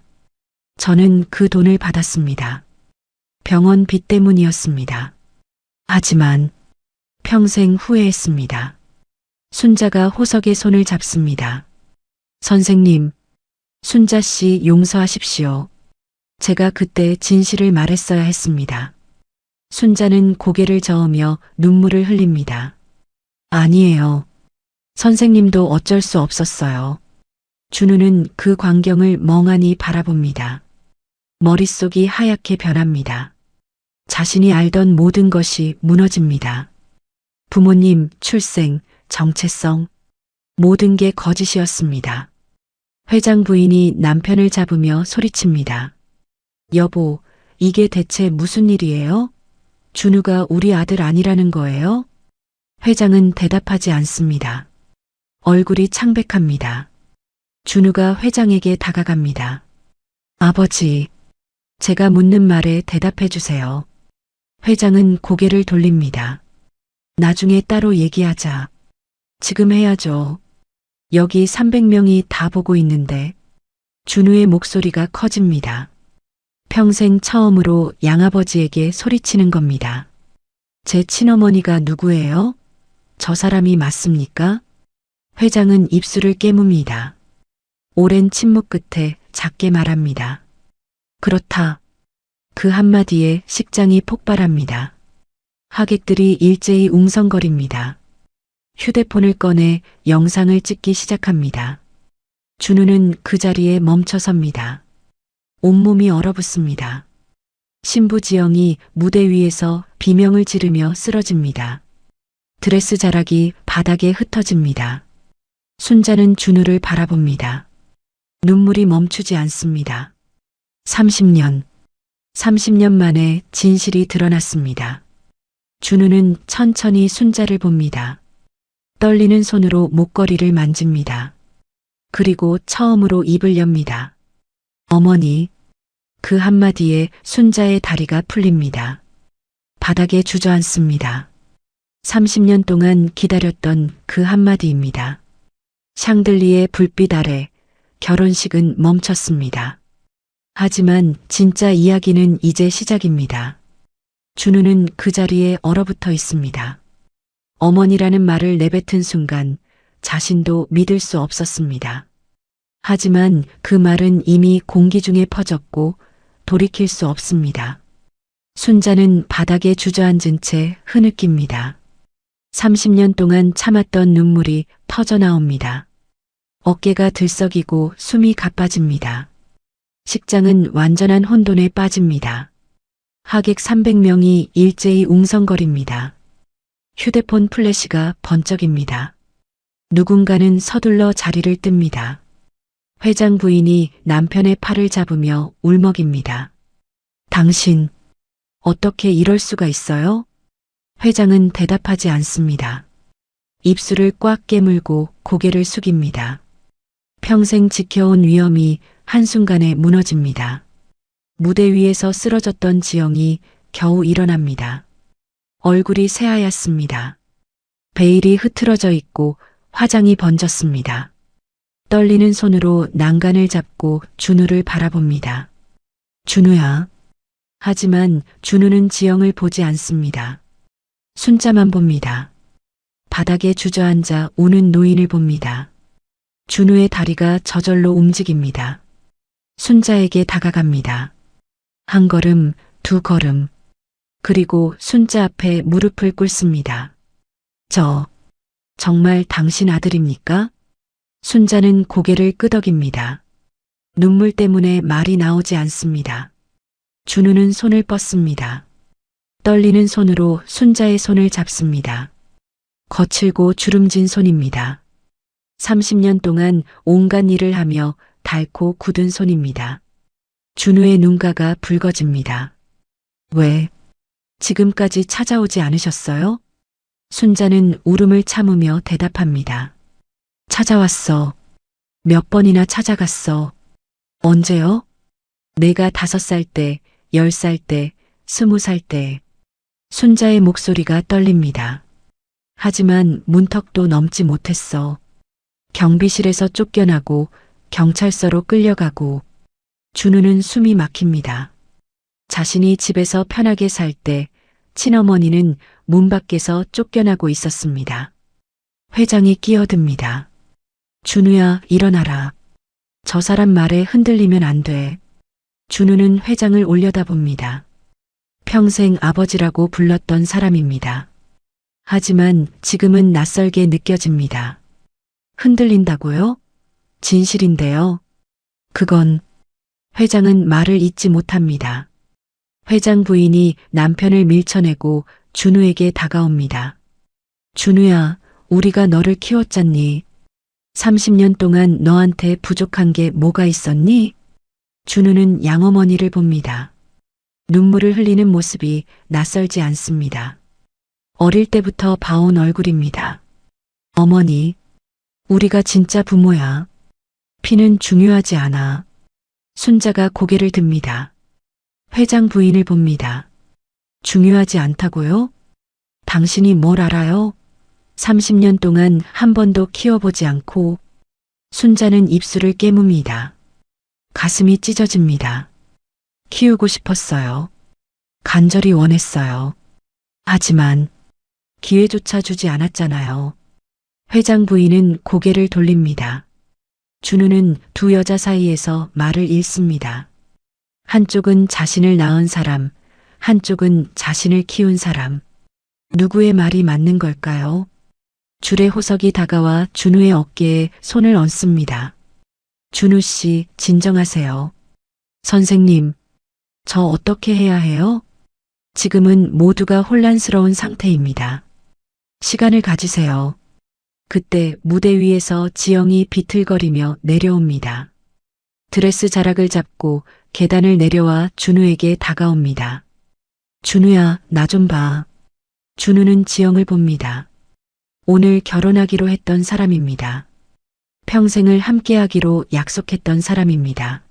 저는 그 돈을 받았습니다. 병원 비 때문이었습니다. 하지만 평생 후회했습니다. 순자가 호석의 손을 잡습니다. 선생님, 순자 씨 용서하십시오. 제가 그때 진실을 말했어야 했습니다. 순자는 고개를 저으며 눈물을 흘립니다. 아니에요. 선생님도 어쩔 수 없었어요. 준우는 그 광경을 멍하니 바라봅니다. 머릿속이 하얗게 변합니다. 자신이 알던 모든 것이 무너집니다. 부모님, 출생, 정체성, 모든 게 거짓이었습니다. 회장 부인이 남편을 잡으며 소리칩니다. 여보, 이게 대체 무슨 일이에요? 준우가 우리 아들 아니라는 거예요? 회장은 대답하지 않습니다. 얼굴이 창백합니다. 준우가 회장에게 다가갑니다. 아버지, 제가 묻는 말에 대답해 주세요. 회장은 고개를 돌립니다. 나중에 따로 얘기하자. 지금 해야죠. 여기 300명이 다 보고 있는데. 준우의 목소리가 커집니다. 평생 처음으로 양아버지에게 소리치는 겁니다. 제 친어머니가 누구예요? 저 사람이 맞습니까? 회장은 입술을 깨뭅니다. 오랜 침묵 끝에 작게 말합니다. 그렇다. 그 한마디에 식장이 폭발합니다. 하객들이 일제히 웅성거립니다. 휴대폰을 꺼내 영상을 찍기 시작합니다. 준우는 그 자리에 멈춰섭니다. 온몸이 얼어붙습니다. 신부 지영이 무대 위에서 비명을 지르며 쓰러집니다. 드레스 자락이 바닥에 흩어집니다. 순자는 준우를 바라봅니다. 눈물이 멈추지 않습니다. 30년 만에 진실이 드러났습니다. 준우는 천천히 순자를 봅니다. 떨리는 손으로 목걸이를 만집니다. 그리고 처음으로 입을 엽니다. 어머니. 그 한마디에 순자의 다리가 풀립니다. 바닥에 주저앉습니다. 30년 동안 기다렸던 그 한마디입니다. 샹들리에 불빛 아래 결혼식은 멈췄습니다. 하지만 진짜 이야기는 이제 시작입니다. 준우는 그 자리에 얼어붙어 있습니다. 어머니라는 말을 내뱉은 순간 자신도 믿을 수 없었습니다. 하지만 그 말은 이미 공기 중에 퍼졌고 돌이킬 수 없습니다. 순자는 바닥에 주저앉은 채 흐느낍니다. 30년 동안 참았던 눈물이 터져나옵니다. 어깨가 들썩이고 숨이 가빠집니다. 식장은 완전한 혼돈에 빠집니다. 하객 300명이 일제히 웅성거립니다. 휴대폰 플래시가 번쩍입니다. 누군가는 서둘러 자리를 뜹니다. 회장 부인이 남편의 팔을 잡으며 울먹입니다. 당신, 어떻게 이럴 수가 있어요? 회장은 대답하지 않습니다. 입술을 꽉 깨물고 고개를 숙입니다. 평생 지켜온 위엄이 한순간에 무너집니다. 무대 위에서 쓰러졌던 지영이 겨우 일어납니다. 얼굴이 새하얗습니다. 베일이 흐트러져 있고 화장이 번졌습니다. 떨리는 손으로 난간을 잡고 준우를 바라봅니다. 준우야. 하지만 준우는 지영을 보지 않습니다. 순자만 봅니다. 바닥에 주저앉아 우는 노인을 봅니다. 준우의 다리가 저절로 움직입니다. 순자에게 다가갑니다. 한 걸음, 두 걸음, 그리고 순자 앞에 무릎을 꿇습니다. 정말 당신 아들입니까? 순자는 고개를 끄덕입니다. 눈물 때문에 말이 나오지 않습니다. 준우는 손을 뻗습니다. 떨리는 손으로 순자의 손을 잡습니다. 거칠고 주름진 손입니다. 30년 동안 온갖 일을 하며 닳고 굳은 손입니다. 준우의 눈가가 붉어집니다. 왜? 지금까지 찾아오지 않으셨어요? 순자는 울음을 참으며 대답합니다. 찾아왔어. 몇 번이나 찾아갔어. 언제요? 내가 5살 때, 10살 때, 20살 때. 순자의 목소리가 떨립니다. 하지만 문턱도 넘지 못했어. 경비실에서 쫓겨나고 경찰서로 끌려가고. 준우는 숨이 막힙니다. 자신이 집에서 편하게 살 때 친어머니는 문 밖에서 쫓겨나고 있었습니다. 회장이 끼어듭니다. 준우야, 일어나라. 저 사람 말에 흔들리면 안 돼. 준우는 회장을 올려다봅니다. 평생 아버지라고 불렀던 사람입니다. 하지만 지금은 낯설게 느껴집니다. 흔들린다고요? 진실인데요. 그건. 회장은 말을 잇지 못합니다. 회장 부인이 남편을 밀쳐내고 준우에게 다가옵니다. 준우야, 우리가 너를 키웠잖니. 30년 동안 너한테 부족한 게 뭐가 있었니? 준우는 양어머니를 봅니다. 눈물을 흘리는 모습이 낯설지 않습니다. 어릴 때부터 봐온 얼굴입니다. 어머니, 우리가 진짜 부모야. 피는 중요하지 않아. 순자가 고개를 듭니다. 회장 부인을 봅니다. 중요하지 않다고요? 당신이 뭘 알아요? 30년 동안 한 번도 키워보지 않고. 순자는 입술을 깨뭅니다. 가슴이 찢어집니다. 키우고 싶었어요. 간절히 원했어요. 하지만 기회조차 주지 않았잖아요. 회장 부인은 고개를 돌립니다. 준우는 두 여자 사이에서 말을 잃습니다. 한쪽은 자신을 낳은 사람, 한쪽은 자신을 키운 사람. 누구의 말이 맞는 걸까요? 줄의 호석이 다가와 준우의 어깨에 손을 얹습니다. 준우 씨, 진정하세요. 선생님, 저 어떻게 해야 해요? 지금은 모두가 혼란스러운 상태입니다. 시간을 가지세요. 그때 무대 위에서 지영이 비틀거리며 내려옵니다. 드레스 자락을 잡고 계단을 내려와 준우에게 다가옵니다. 준우야, 나 좀 봐. 준우는 지영을 봅니다. 오늘 결혼하기로 했던 사람입니다. 평생을 함께하기로 약속했던 사람입니다.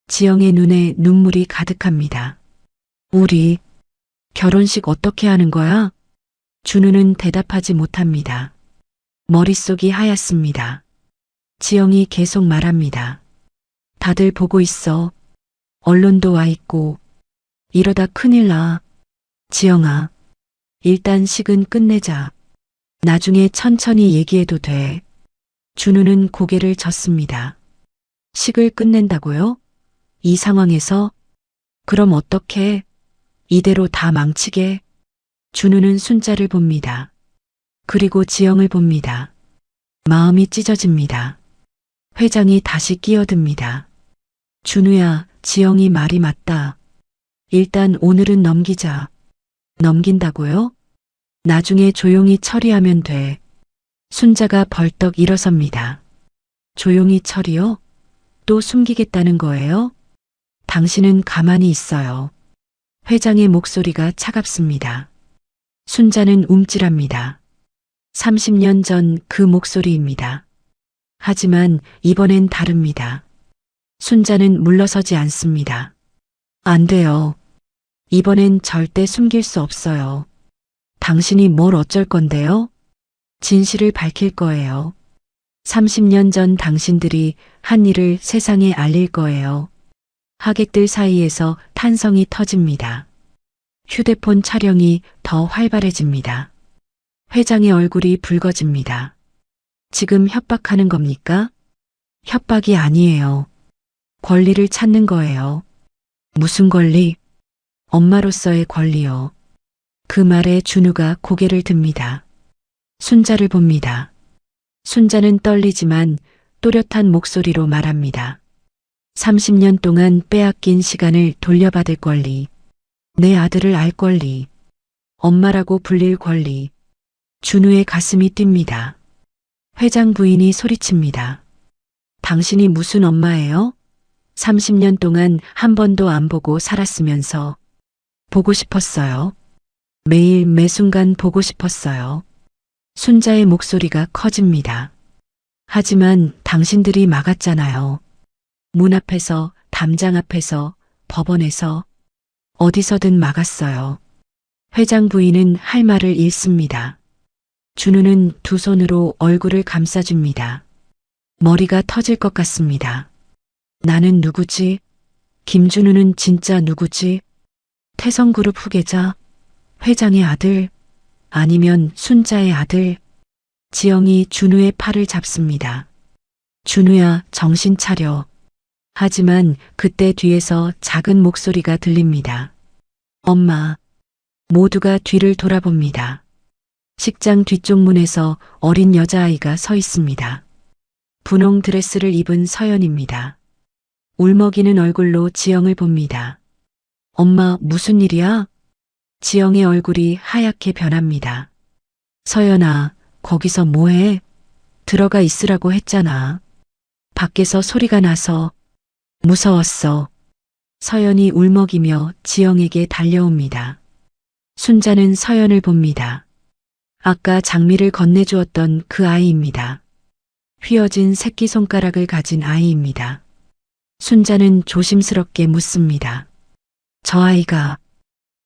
지영의 눈에 눈물이 가득합니다. 우리 결혼식 어떻게 하는 거야? 준우는 대답하지 못합니다. 머릿속이 하얗습니다. 지영이 계속 말합니다. 다들 보고 있어. 언론도 와 있고. 이러다 큰일 나. 지영아, 일단 식은 끝내자. 나중에 천천히 얘기해도 돼. 준우는 고개를 젓습니다. 식을 끝낸다고요? 이 상황에서? 그럼 어떡해? 이대로 다 망치게? 준우는 순자를 봅니다. 그리고 지영을 봅니다. 마음이 찢어집니다. 회장이 다시 끼어듭니다. 준우야, 지영이 말이 맞다. 일단 오늘은 넘기자. 넘긴다고요? 나중에 조용히 처리하면 돼. 순자가 벌떡 일어섭니다. 조용히 처리요? 또 숨기겠다는 거예요? 당신은 가만히 있어요. 회장의 목소리가 차갑습니다. 순자는 움찔합니다. 30년 전 그 목소리입니다. 하지만 이번엔 다릅니다. 순자는 물러서지 않습니다. 안 돼요. 이번엔 절대 숨길 수 없어요. 당신이 뭘 어쩔 건데요? 진실을 밝힐 거예요. 30년 전 당신들이 한 일을 세상에 알릴 거예요. 하객들 사이에서 탄성이 터집니다. 휴대폰 촬영이 더 활발해집니다. 회장의 얼굴이 붉어집니다. 지금 협박하는 겁니까? 협박이 아니에요. 권리를 찾는 거예요. 무슨 권리? 엄마로서의 권리요. 그 말에 준우가 고개를 듭니다. 순자를 봅니다. 순자는 떨리지만 또렷한 목소리로 말합니다. 30년 동안 빼앗긴 시간을 돌려받을 권리. 내 아들을 알 권리. 엄마라고 불릴 권리. 준우의 가슴이 뜁니다. 회장 부인이 소리칩니다. 당신이 무슨 엄마예요? 30년 동안 한 번도 안 보고 살았으면서. 보고 싶었어요. 매일 매순간 보고 싶었어요. 순자의 목소리가 커집니다. 하지만 당신들이 막았잖아요. 문 앞에서, 담장 앞에서, 법원에서, 어디서든 막았어요. 회장 부인은 할 말을 잃습니다. 준우는 두 손으로 얼굴을 감싸줍니다. 머리가 터질 것 같습니다. 나는 누구지? 김준우는 진짜 누구지? 태성그룹 후계자? 회장의 아들? 아니면 순자의 아들? 지영이 준우의 팔을 잡습니다. 준우야, 정신 차려. 하지만 그때 뒤에서 작은 목소리가 들립니다. 엄마. 모두가 뒤를 돌아봅니다. 식장 뒤쪽 문에서 어린 여자아이가 서 있습니다. 분홍 드레스를 입은 서연입니다. 울먹이는 얼굴로 지영을 봅니다. 엄마, 무슨 일이야? 지영의 얼굴이 하얗게 변합니다. 서연아, 거기서 뭐해? 들어가 있으라고 했잖아. 밖에서 소리가 나서 무서웠어. 서연이 울먹이며 지영에게 달려옵니다. 순자는 서연을 봅니다. 아까 장미를 건네주었던 그 아이입니다. 휘어진 새끼손가락을 가진 아이입니다. 순자는 조심스럽게 묻습니다. 저 아이가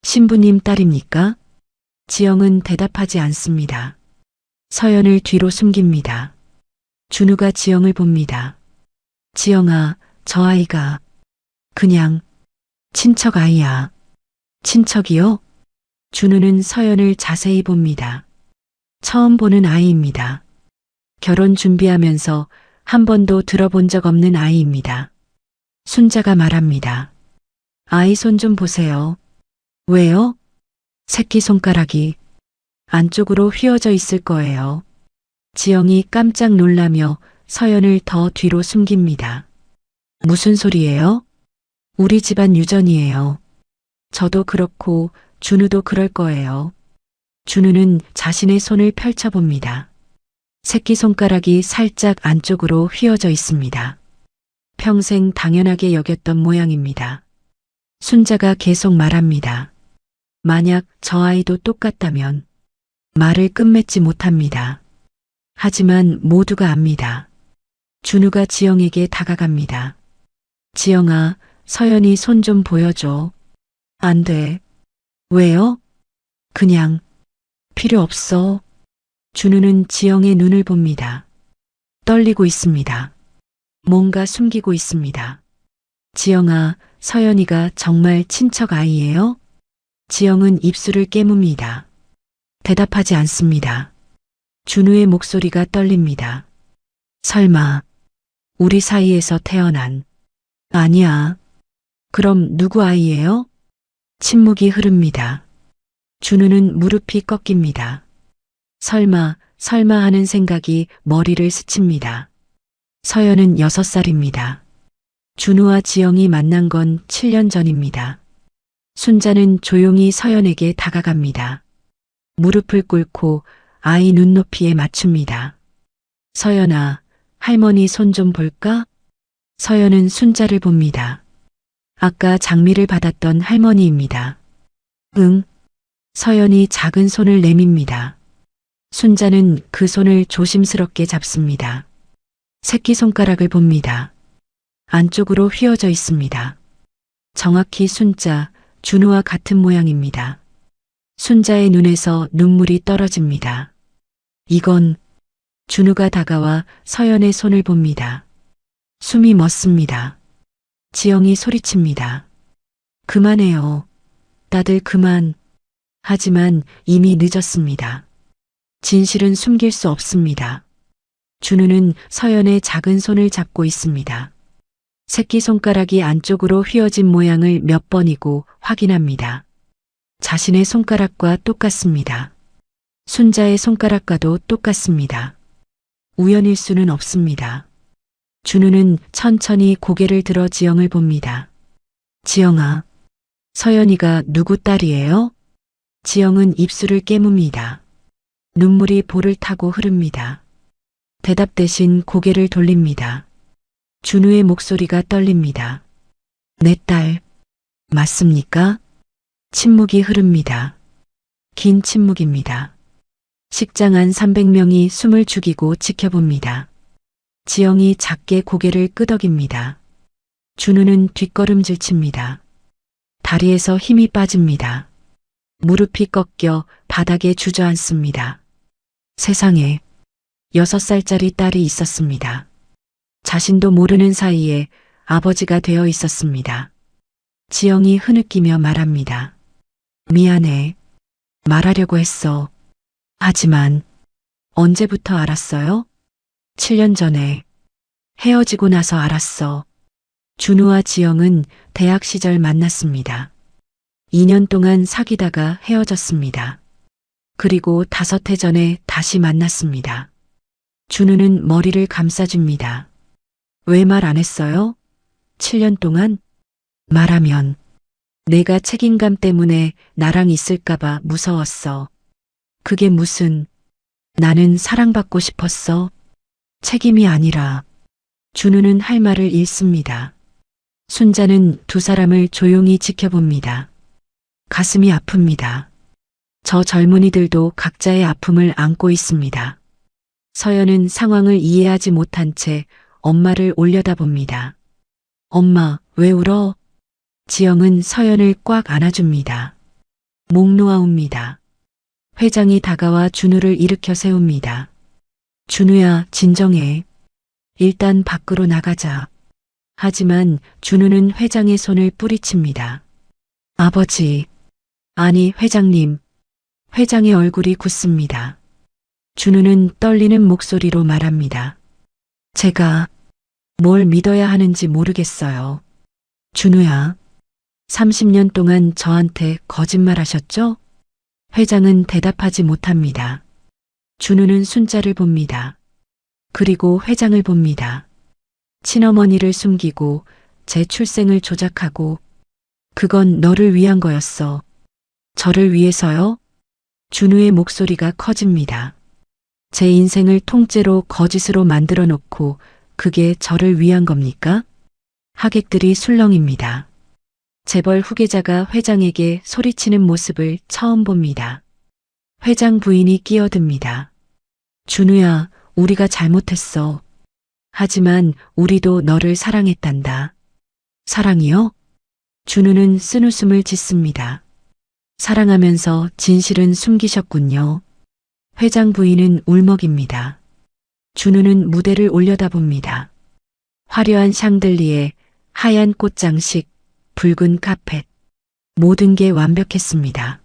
신부님 딸입니까? 지영은 대답하지 않습니다. 서연을 뒤로 숨깁니다. 준우가 지영을 봅니다. 지영아, 저 아이가 그냥 친척 아이야. 친척이요? 준우는 서연을 자세히 봅니다. 처음 보는 아이입니다. 결혼 준비하면서 한 번도 들어본 적 없는 아이입니다. 순자가 말합니다. 아이 손 좀 보세요. 왜요? 새끼손가락이 안쪽으로 휘어져 있을 거예요. 지영이 깜짝 놀라며 서연을 더 뒤로 숨깁니다. 무슨 소리예요? 우리 집안 유전이에요. 저도 그렇고 준우도 그럴 거예요. 준우는 자신의 손을 펼쳐봅니다. 새끼손가락이 살짝 안쪽으로 휘어져 있습니다. 평생 당연하게 여겼던 모양입니다. 순자가 계속 말합니다. 만약 저 아이도 똑같다면 말을 끝맺지 못합니다. 하지만 모두가 압니다. 준우가 지영에게 다가갑니다. 지영아, 서연이 손 좀 보여줘. 안 돼. 왜요? 그냥 필요 없어. 준우는 지영의 눈을 봅니다. 떨리고 있습니다. 뭔가 숨기고 있습니다. 지영아, 서연이가 정말 친척 아이예요? 지영은 입술을 깨뭅니다. 대답하지 않습니다. 준우의 목소리가 떨립니다. 설마 우리 사이에서 태어난. 아니야. 그럼 누구 아이예요? 침묵이 흐릅니다. 준우는 무릎이 꺾입니다. 설마 하는 생각이 머리를 스칩니다. 서연은 6살입니다. 준우와 지영이 만난 건 7년 전입니다. 순자는 조용히 서연에게 다가갑니다. 무릎을 꿇고 아이 눈높이에 맞춥니다. 서연아, 할머니 손 좀 볼까? 서연은 순자를 봅니다. 아까 장미를 받았던 할머니입니다. 응. 서연이 작은 손을 내밉니다. 순자는 그 손을 조심스럽게 잡습니다. 새끼손가락을 봅니다. 안쪽으로 휘어져 있습니다. 정확히 순자, 준우와 같은 모양입니다. 순자의 눈에서 눈물이 떨어집니다. 이건. 준우가 다가와 서연의 손을 봅니다. 숨이 멎습니다. 지영이 소리칩니다. 그만해요. 다들 그만. 하지만 이미 늦었습니다. 진실은 숨길 수 없습니다. 준우는 서연의 작은 손을 잡고 있습니다. 새끼손가락이 안쪽으로 휘어진 모양을 몇 번이고 확인합니다. 자신의 손가락과 똑같습니다. 순자의 손가락과도 똑같습니다. 우연일 수는 없습니다. 준우는 천천히 고개를 들어 지영을 봅니다. 지영아, 서연이가 누구 딸이에요? 지영은 입술을 깨뭅니다. 눈물이 볼을 타고 흐릅니다. 대답 대신 고개를 돌립니다. 준우의 목소리가 떨립니다. 내 딸, 맞습니까? 침묵이 흐릅니다. 긴 침묵입니다. 식장 안 300명이 숨을 죽이고 지켜봅니다. 지영이 작게 고개를 끄덕입니다. 준우는 뒷걸음질 칩니다. 다리에서 힘이 빠집니다. 무릎이 꺾여 바닥에 주저앉습니다. 세상에 6살짜리 딸이 있었습니다. 자신도 모르는 사이에 아버지가 되어 있었습니다. 지영이 흐느끼며 말합니다. 미안해. 말하려고 했어. 하지만 언제부터 알았어요? 7년 전에 헤어지고 나서 알았어. 준우와 지영은 대학 시절 만났습니다. 2년 동안 사귀다가 헤어졌습니다. 그리고 5해 전에 다시 만났습니다. 준우는 머리를 감싸줍니다. 왜 말 안 했어요? 7년 동안? 말하면 내가 책임감 때문에 나랑 있을까봐 무서웠어. 그게 무슨. 나는 사랑받고 싶었어. 책임이 아니라. 준우는 할 말을 잃습니다. 순자는 두 사람을 조용히 지켜봅니다. 가슴이 아픕니다. 저 젊은이들도 각자의 아픔을 안고 있습니다. 서연은 상황을 이해하지 못한 채 엄마를 올려다봅니다. 엄마, 왜 울어? 지영은 서연을 꽉 안아줍니다. 목 놓아옵니다. 회장이 다가와 준우를 일으켜 세웁니다. 준우야, 진정해. 일단 밖으로 나가자. 하지만 준우는 회장의 손을 뿌리칩니다. 아버지. 아니, 회장님. 회장의 얼굴이 굳습니다. 준우는 떨리는 목소리로 말합니다. 제가 뭘 믿어야 하는지 모르겠어요. 준우야, 30년 동안 저한테 거짓말하셨죠? 회장은 대답하지 못합니다. 준우는 순자를 봅니다. 그리고 회장을 봅니다. 친어머니를 숨기고 제 출생을 조작하고 그건 너를 위한 거였어. 저를 위해서요? 준우의 목소리가 커집니다. 제 인생을 통째로 거짓으로 만들어 놓고 그게 저를 위한 겁니까? 하객들이 술렁입니다. 재벌 후계자가 회장에게 소리치는 모습을 처음 봅니다. 회장 부인이 끼어듭니다. 준우야, 우리가 잘못했어. 하지만 우리도 너를 사랑했단다. 사랑이요? 준우는 쓴웃음을 짓습니다. 사랑하면서 진실은 숨기셨군요. 회장 부인은 울먹입니다. 준우는 무대를 올려다봅니다. 화려한 샹들리에 하얀 꽃장식, 붉은 카펫, 모든 게 완벽했습니다.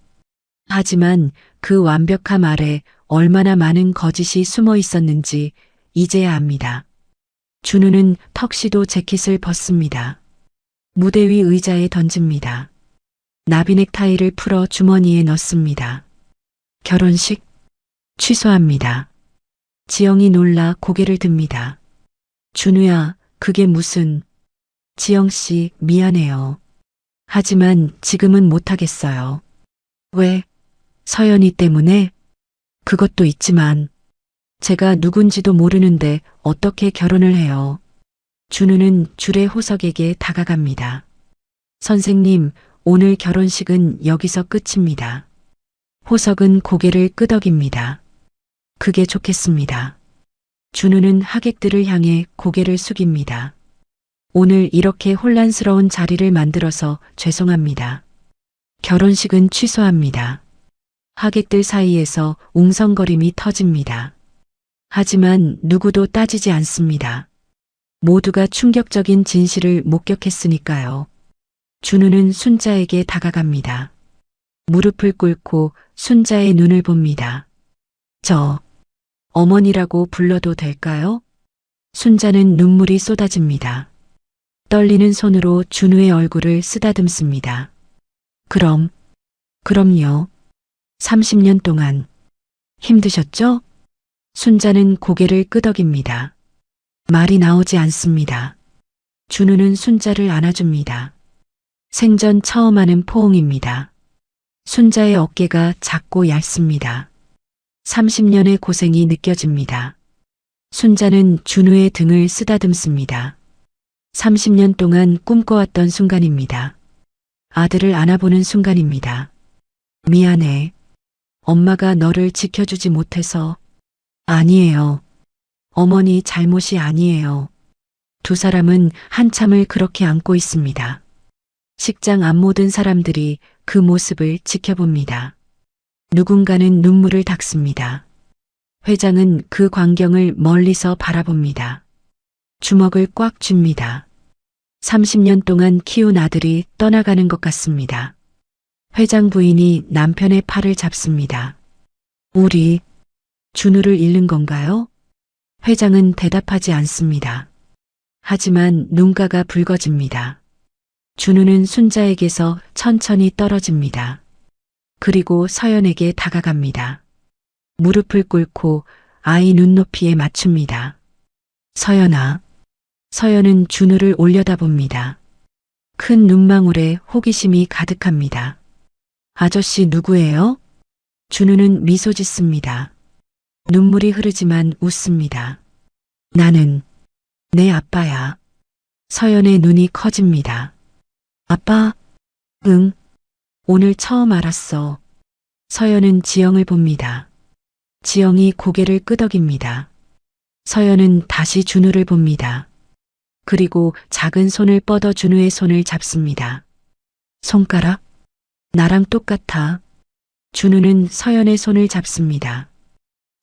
하지만 그 완벽함 아래 얼마나 많은 거짓이 숨어 있었는지 이제야 압니다. 준우는 턱시도 재킷을 벗습니다. 무대 위 의자에 던집니다. 나비넥 타이를 풀어 주머니에 넣습니다. 결혼식 취소합니다. 지영이 놀라 고개를 듭니다. 준우야, 그게 무슨... 지영씨, 미안해요. 하지만 지금은 못하겠어요. 왜? 서연이 때문에? 그것도 있지만 제가 누군지도 모르는데 어떻게 결혼을 해요? 준우는 줄의 호석에게 다가갑니다. 선생님, 오늘 결혼식은 여기서 끝입니다. 호석은 고개를 끄덕입니다. 그게 좋겠습니다. 준우는 하객들을 향해 고개를 숙입니다. 오늘 이렇게 혼란스러운 자리를 만들어서 죄송합니다. 결혼식은 취소합니다. 하객들 사이에서 웅성거림이 터집니다. 하지만 누구도 따지지 않습니다. 모두가 충격적인 진실을 목격했으니까요. 준우는 순자에게 다가갑니다. 무릎을 꿇고 순자의 눈을 봅니다. 저, 어머니라고 불러도 될까요? 순자는 눈물이 쏟아집니다. 떨리는 손으로 준우의 얼굴을 쓰다듬습니다. 그럼요. 30년 동안 힘드셨죠? 순자는 고개를 끄덕입니다. 말이 나오지 않습니다. 준우는 순자를 안아줍니다. 생전 처음 하는 포옹입니다. 순자의 어깨가 작고 얇습니다. 30년의 고생이 느껴집니다. 순자는 준우의 등을 쓰다듬습니다. 30년 동안 꿈꿔왔던 순간입니다. 아들을 안아보는 순간입니다. 미안해. 엄마가 너를 지켜주지 못해서. 아니에요. 어머니 잘못이 아니에요. 두 사람은 한참을 그렇게 안고 있습니다. 식장 앞 모든 사람들이 그 모습을 지켜봅니다. 누군가는 눈물을 닦습니다. 회장은 그 광경을 멀리서 바라봅니다. 주먹을 꽉 쥡니다. 30년 동안 키운 아들이 떠나가는 것 같습니다. 회장 부인이 남편의 팔을 잡습니다. 우리 준우를 잃는 건가요? 회장은 대답하지 않습니다. 하지만 눈가가 붉어집니다. 준우는 순자에게서 천천히 떨어집니다. 그리고 서연에게 다가갑니다. 무릎을 꿇고 아이 눈높이에 맞춥니다. 서연아. 서연은 준우를 올려다봅니다. 큰 눈망울에 호기심이 가득합니다. 아저씨 누구예요? 준우는 미소 짓습니다. 눈물이 흐르지만 웃습니다. 나는 내 아빠야. 서연의 눈이 커집니다. 아빠? 응. 오늘 처음 알았어. 서연은 지영을 봅니다. 지영이 고개를 끄덕입니다. 서연은 다시 준우를 봅니다. 그리고 작은 손을 뻗어 준우의 손을 잡습니다. 손가락? 나랑 똑같아. 준우는 서연의 손을 잡습니다.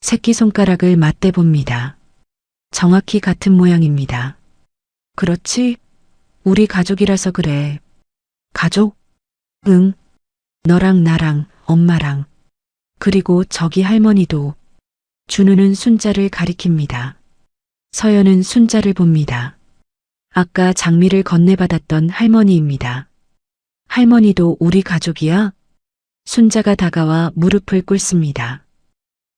새끼손가락을 맞대봅니다. 정확히 같은 모양입니다. 그렇지? 우리 가족이라서 그래. 가족? 응. 너랑 나랑 엄마랑 그리고 저기 할머니도. 준우는 순자를 가리킵니다. 서연은 순자를 봅니다. 아까 장미를 건네받았던 할머니입니다. 할머니도 우리 가족이야? 순자가 다가와 무릎을 꿇습니다.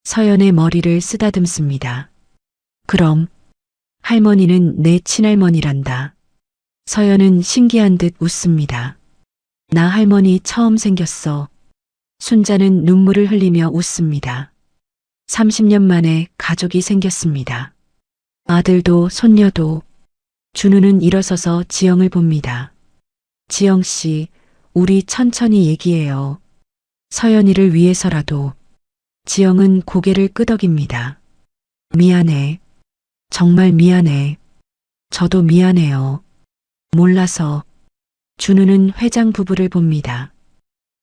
서연의 머리를 쓰다듬습니다. 그럼 할머니는 내 친할머니란다. 서연은 신기한 듯 웃습니다. 나 할머니 처음 생겼어. 순자는 눈물을 흘리며 웃습니다. 30년 만에 가족이 생겼습니다. 아들도 손녀도. 준우는 일어서서 지영을 봅니다. 지영 씨, 우리 천천히 얘기해요. 서연이를 위해서라도. 지영은 고개를 끄덕입니다. 미안해. 정말 미안해. 저도 미안해요. 몰라서. 준우는 회장 부부를 봅니다.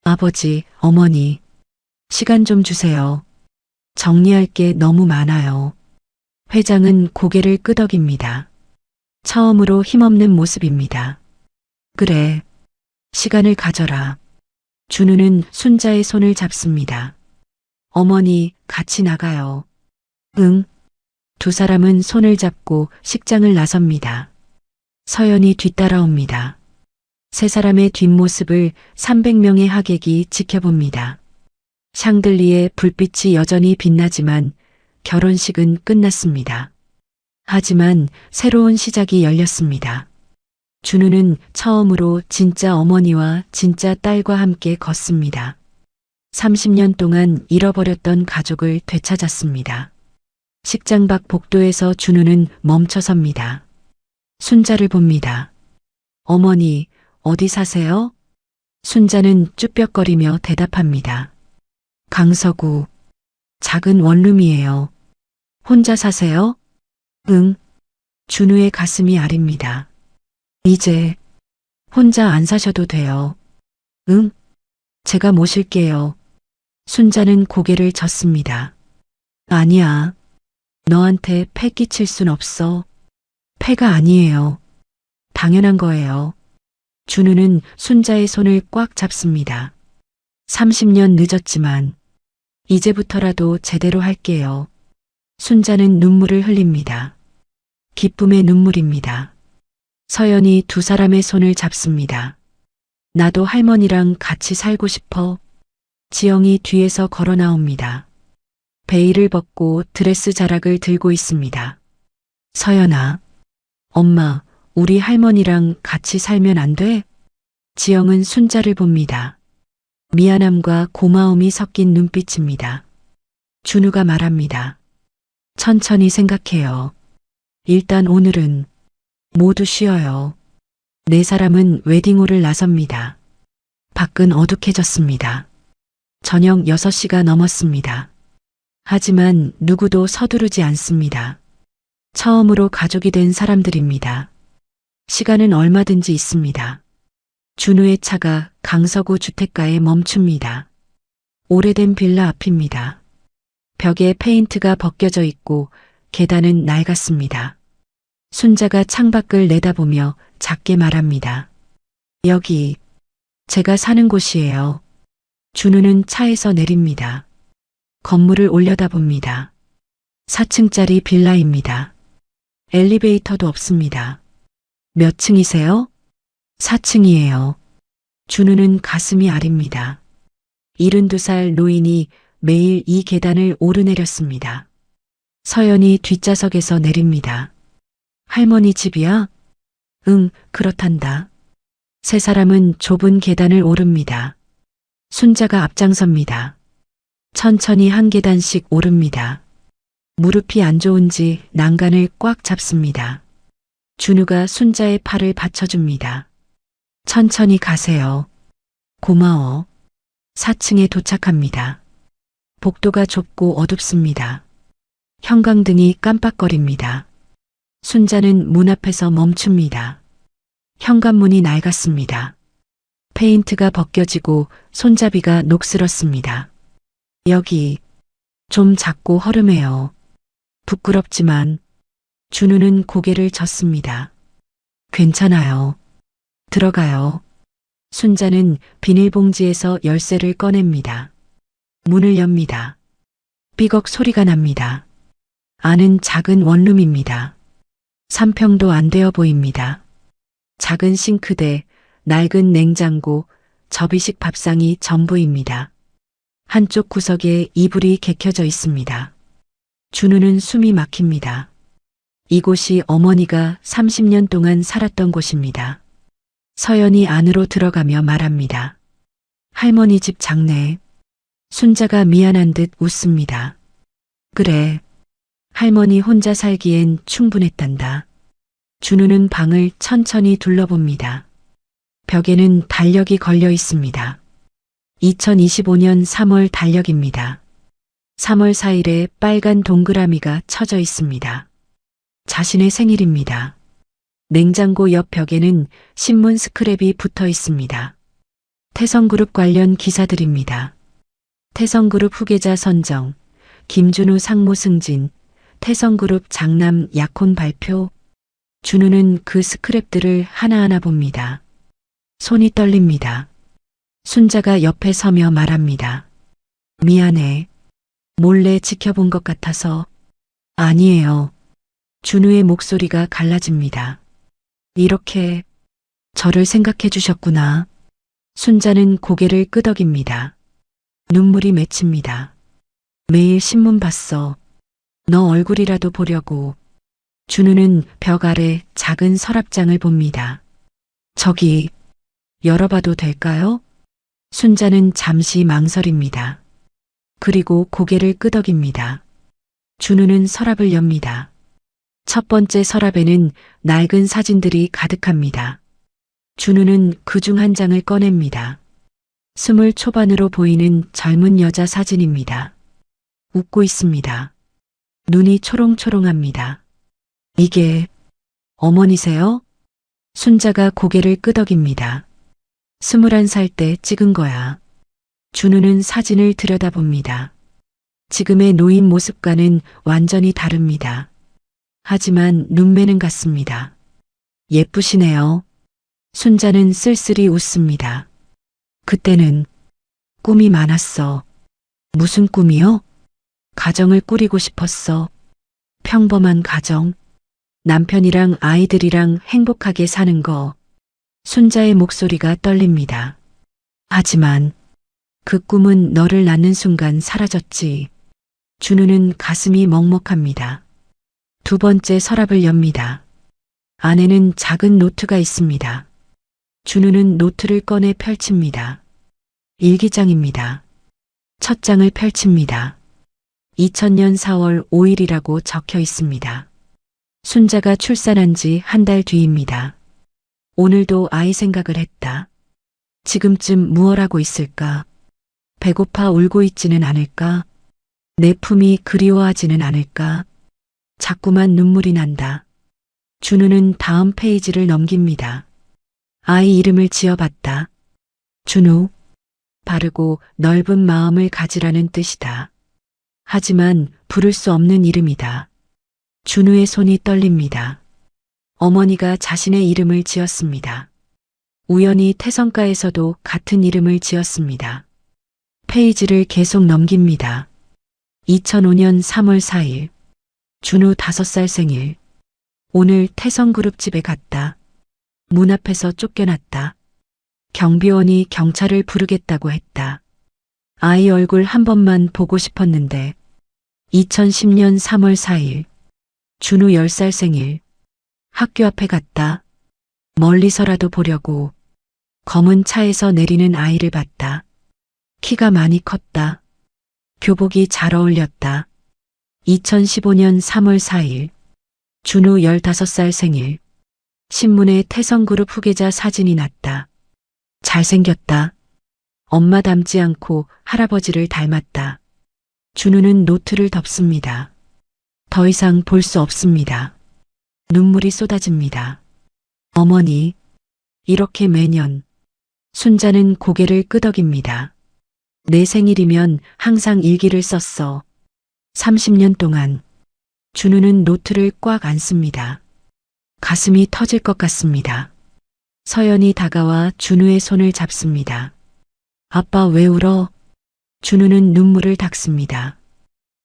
아버지, 어머니, 시간 좀 주세요. 정리할 게 너무 많아요. 회장은 고개를 끄덕입니다. 처음으로 힘없는 모습입니다. 그래, 시간을 가져라. 준우는 순자의 손을 잡습니다. 어머니, 같이 나가요. 응. 두 사람은 손을 잡고 식장을 나섭니다. 서연이 뒤따라옵니다. 세 사람의 뒷모습을 300명의 하객이 지켜봅니다. 샹들리에 불빛이 여전히 빛나지만 결혼식은 끝났습니다. 하지만 새로운 시작이 열렸습니다. 준우는 처음으로 진짜 어머니와 진짜 딸과 함께 걷습니다. 30년 동안 잃어버렸던 가족을 되찾았습니다. 식장 밖 복도에서 준우는 멈춰섭니다. 순자를 봅니다. 어머니, 어디 사세요? 순자는 쭈뼛거리며 대답합니다. 강서구, 작은 원룸이에요. 혼자 사세요? 응. 준우의 가슴이 아립니다. 이제 혼자 안 사셔도 돼요. 응? 제가 모실게요. 순자는 고개를 젓습니다. 아니야. 너한테 패 끼칠 순 없어. 패가 아니에요. 당연한 거예요. 준우는 순자의 손을 꽉 잡습니다. 30년 늦었지만 이제부터라도 제대로 할게요. 순자는 눈물을 흘립니다. 기쁨의 눈물입니다. 서연이 두 사람의 손을 잡습니다. 나도 할머니랑 같이 살고 싶어. 지영이 뒤에서 걸어 나옵니다. 베일을 벗고 드레스 자락을 들고 있습니다. 서연아, 엄마, 우리 할머니랑 같이 살면 안 돼? 지영은 순자를 봅니다. 미안함과 고마움이 섞인 눈빛입니다. 준우가 말합니다. 천천히 생각해요. 일단 오늘은 모두 쉬어요. 네 사람은 웨딩홀을 나섭니다. 밖은 어둑해졌습니다. 저녁 6시가 넘었습니다. 하지만 누구도 서두르지 않습니다. 처음으로 가족이 된 사람들입니다. 시간은 얼마든지 있습니다. 준우의 차가 강서구 주택가에 멈춥니다. 오래된 빌라 앞입니다. 벽에 페인트가 벗겨져 있고 계단은 낡았습니다. 순자가 창밖을 내다보며 작게 말합니다. 여기 제가 사는 곳이에요. 준우는 차에서 내립니다. 건물을 올려다봅니다. 4층짜리 빌라입니다. 엘리베이터도 없습니다. 몇 층이세요? 4층이에요. 준우는 가슴이 아립니다. 72살 노인이 매일 이 계단을 오르내렸습니다. 서연이 뒷좌석에서 내립니다. 할머니 집이야? 응, 그렇단다. 세 사람은 좁은 계단을 오릅니다. 순자가 앞장섭니다. 천천히 한 계단씩 오릅니다. 무릎이 안 좋은지 난간을 꽉 잡습니다. 준우가 순자의 팔을 받쳐줍니다. 천천히 가세요. 고마워. 4층에 도착합니다. 복도가 좁고 어둡습니다. 형광등이 깜빡거립니다. 순자는 문 앞에서 멈춥니다. 현관문이 낡았습니다. 페인트가 벗겨지고 손잡이가 녹슬었습니다. 여기 좀 작고 허름해요. 부끄럽지만 준우는 고개를 젓습니다. 괜찮아요. 들어가요. 순자는 비닐봉지에서 열쇠를 꺼냅니다. 문을 엽니다. 삐걱 소리가 납니다. 안은 작은 원룸입니다. 3평도 안 되어 보입니다. 작은 싱크대, 낡은 냉장고, 접이식 밥상이 전부입니다. 한쪽 구석에 이불이 개켜져 있습니다. 준우는 숨이 막힙니다. 이곳이 어머니가 30년 동안 살았던 곳입니다. 서연이 안으로 들어가며 말합니다. 할머니 집 작네. 순자가 미안한 듯 웃습니다. 그래. 할머니 혼자 살기엔 충분했단다. 준우는 방을 천천히 둘러봅니다. 벽에는 달력이 걸려 있습니다. 2025년 3월 달력입니다. 3월 4일에 빨간 동그라미가 쳐져 있습니다. 자신의 생일입니다. 냉장고 옆 벽에는 신문 스크랩이 붙어 있습니다. 태성그룹 관련 기사들입니다. 태성그룹 후계자 선정, 김준우 상무 승진, 태성그룹 장남 약혼 발표. 준우는 그 스크랩들을 하나하나 봅니다. 손이 떨립니다. 순자가 옆에 서며 말합니다. 미안해. 몰래 지켜본 것 같아서. 아니에요. 준우의 목소리가 갈라집니다. 이렇게 저를 생각해 주셨구나. 순자는 고개를 끄덕입니다. 눈물이 맺힙니다. 매일 신문 봤어. 너 얼굴이라도 보려고. 준우는 벽 아래 작은 서랍장을 봅니다. 저기 열어봐도 될까요? 순자는 잠시 망설입니다. 그리고 고개를 끄덕입니다. 준우는 서랍을 엽니다. 첫 번째 서랍에는 낡은 사진들이 가득합니다. 준우는 그중 한 장을 꺼냅니다. 20 초반으로 보이는 젊은 여자 사진입니다. 웃고 있습니다. 눈이 초롱초롱합니다. 이게 어머니세요? 순자가 고개를 끄덕입니다. 21살 때 찍은 거야. 준우는 사진을 들여다봅니다. 지금의 노인 모습과는 완전히 다릅니다. 하지만 눈매는 같습니다. 예쁘시네요. 순자는 쓸쓸히 웃습니다. 그때는 꿈이 많았어. 무슨 꿈이요? 가정을 꾸리고 싶었어. 평범한 가정. 남편이랑 아이들이랑 행복하게 사는 거. 순자의 목소리가 떨립니다. 하지만 그 꿈은 너를 낳는 순간 사라졌지. 준우는 가슴이 먹먹합니다. 두 번째 서랍을 엽니다. 안에는 작은 노트가 있습니다. 준우는 노트를 꺼내 펼칩니다. 일기장입니다. 첫 장을 펼칩니다. 2000년 4월 5일이라고 적혀 있습니다. 순자가 출산한 지 한 달 뒤입니다. 오늘도 아이 생각을 했다. 지금쯤 무얼 하고 있을까? 배고파 울고 있지는 않을까? 내 품이 그리워하지는 않을까? 자꾸만 눈물이 난다. 준우는 다음 페이지를 넘깁니다. 아이 이름을 지어봤다. 준우. 바르고 넓은 마음을 가지라는 뜻이다. 하지만 부를 수 없는 이름이다. 준우의 손이 떨립니다. 어머니가 자신의 이름을 지었습니다. 우연히 태성가에서도 같은 이름을 지었습니다. 페이지를 계속 넘깁니다. 2005년 3월 4일. 준우 5살 생일. 오늘 태성그룹 집에 갔다. 문 앞에서 쫓겨났다. 경비원이 경찰을 부르겠다고 했다. 아이 얼굴 한 번만 보고 싶었는데. 2010년 3월 4일. 준우 10살 생일. 학교 앞에 갔다. 멀리서라도 보려고. 검은 차에서 내리는 아이를 봤다. 키가 많이 컸다. 교복이 잘 어울렸다. 2015년 3월 4일. 준우 15살 생일. 신문에 태성그룹 후계자 사진이 났다. 잘생겼다. 엄마 닮지 않고 할아버지를 닮았다. 준우는 노트를 덮습니다. 더 이상 볼 수 없습니다. 눈물이 쏟아집니다. 어머니, 이렇게 매년. 순자는 고개를 끄덕입니다. 내 생일이면 항상 일기를 썼어. 30년 동안. 준우는 노트를 꽉 안습니다. 가슴이 터질 것 같습니다. 서연이 다가와 준우의 손을 잡습니다. 아빠 왜 울어? 준우는 눈물을 닦습니다.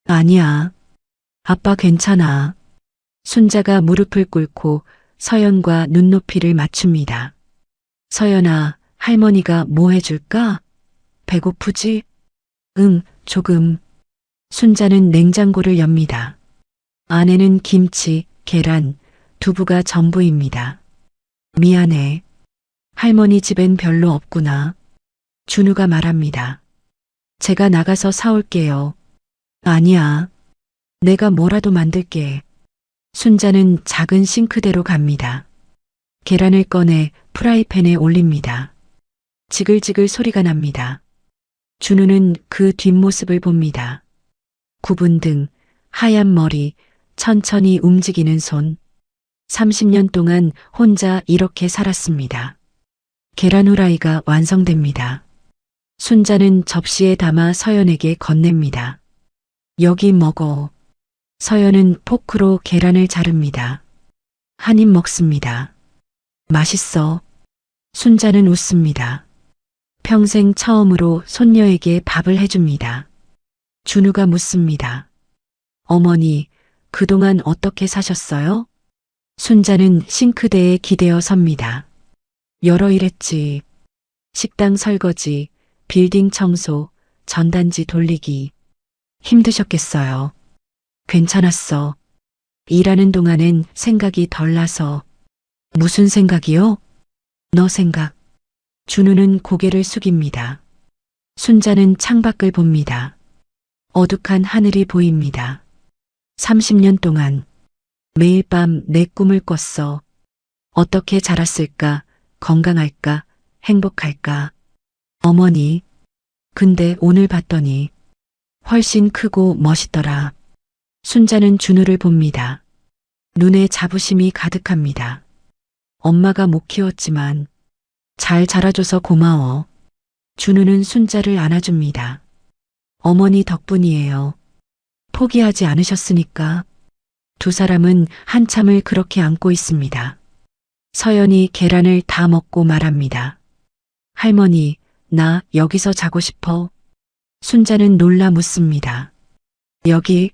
아니야. 아빠 괜찮아. 순자가 무릎을 꿇고 서연과 눈높이를 맞춥니다. 서연아, 할머니가 뭐 해줄까? 배고프지? 응, 조금. 순자는 냉장고를 엽니다. 안에는 김치, 계란, 두부가 전부입니다. 미안해. 할머니 집엔 별로 없구나. 준우가 말합니다. 제가 나가서 사올게요. 아니야. 내가 뭐라도 만들게. 순자는 작은 싱크대로 갑니다. 계란을 꺼내 프라이팬에 올립니다. 지글지글 소리가 납니다. 준우는 그 뒷모습을 봅니다. 굽은 등, 하얀 머리, 천천히 움직이는 손. 30년 동안 혼자 이렇게 살았습니다. 계란 후라이가 완성됩니다. 순자는 접시에 담아 서연에게 건넵니다. 여기 먹어. 서연은 포크로 계란을 자릅니다. 한 입 먹습니다. 맛있어. 순자는 웃습니다. 평생 처음으로 손녀에게 밥을 해줍니다. 준우가 묻습니다. 어머니, 그동안 어떻게 사셨어요? 순자는 싱크대에 기대어 섭니다. 여러 일 했지. 식당 설거지, 빌딩 청소, 전단지 돌리기. 힘드셨겠어요. 괜찮았어. 일하는 동안엔 생각이 덜 나서. 무슨 생각이요? 너 생각. 준우는 고개를 숙입니다. 순자는 창밖을 봅니다. 어둑한 하늘이 보입니다. 30년 동안 매일 밤 내 꿈을 꿨어. 어떻게 자랐을까? 건강할까? 행복할까? 어머니. 근데 오늘 봤더니 훨씬 크고 멋있더라. 순자는 준우를 봅니다. 눈에 자부심이 가득합니다. 엄마가 못 키웠지만 잘 자라줘서 고마워. 준우는 순자를 안아줍니다. 어머니 덕분이에요. 포기하지 않으셨으니까. 두 사람은 한참을 그렇게 안고 있습니다. 서연이 계란을 다 먹고 말합니다. 할머니, 나 여기서 자고 싶어. 순자는 놀라 묻습니다. 여기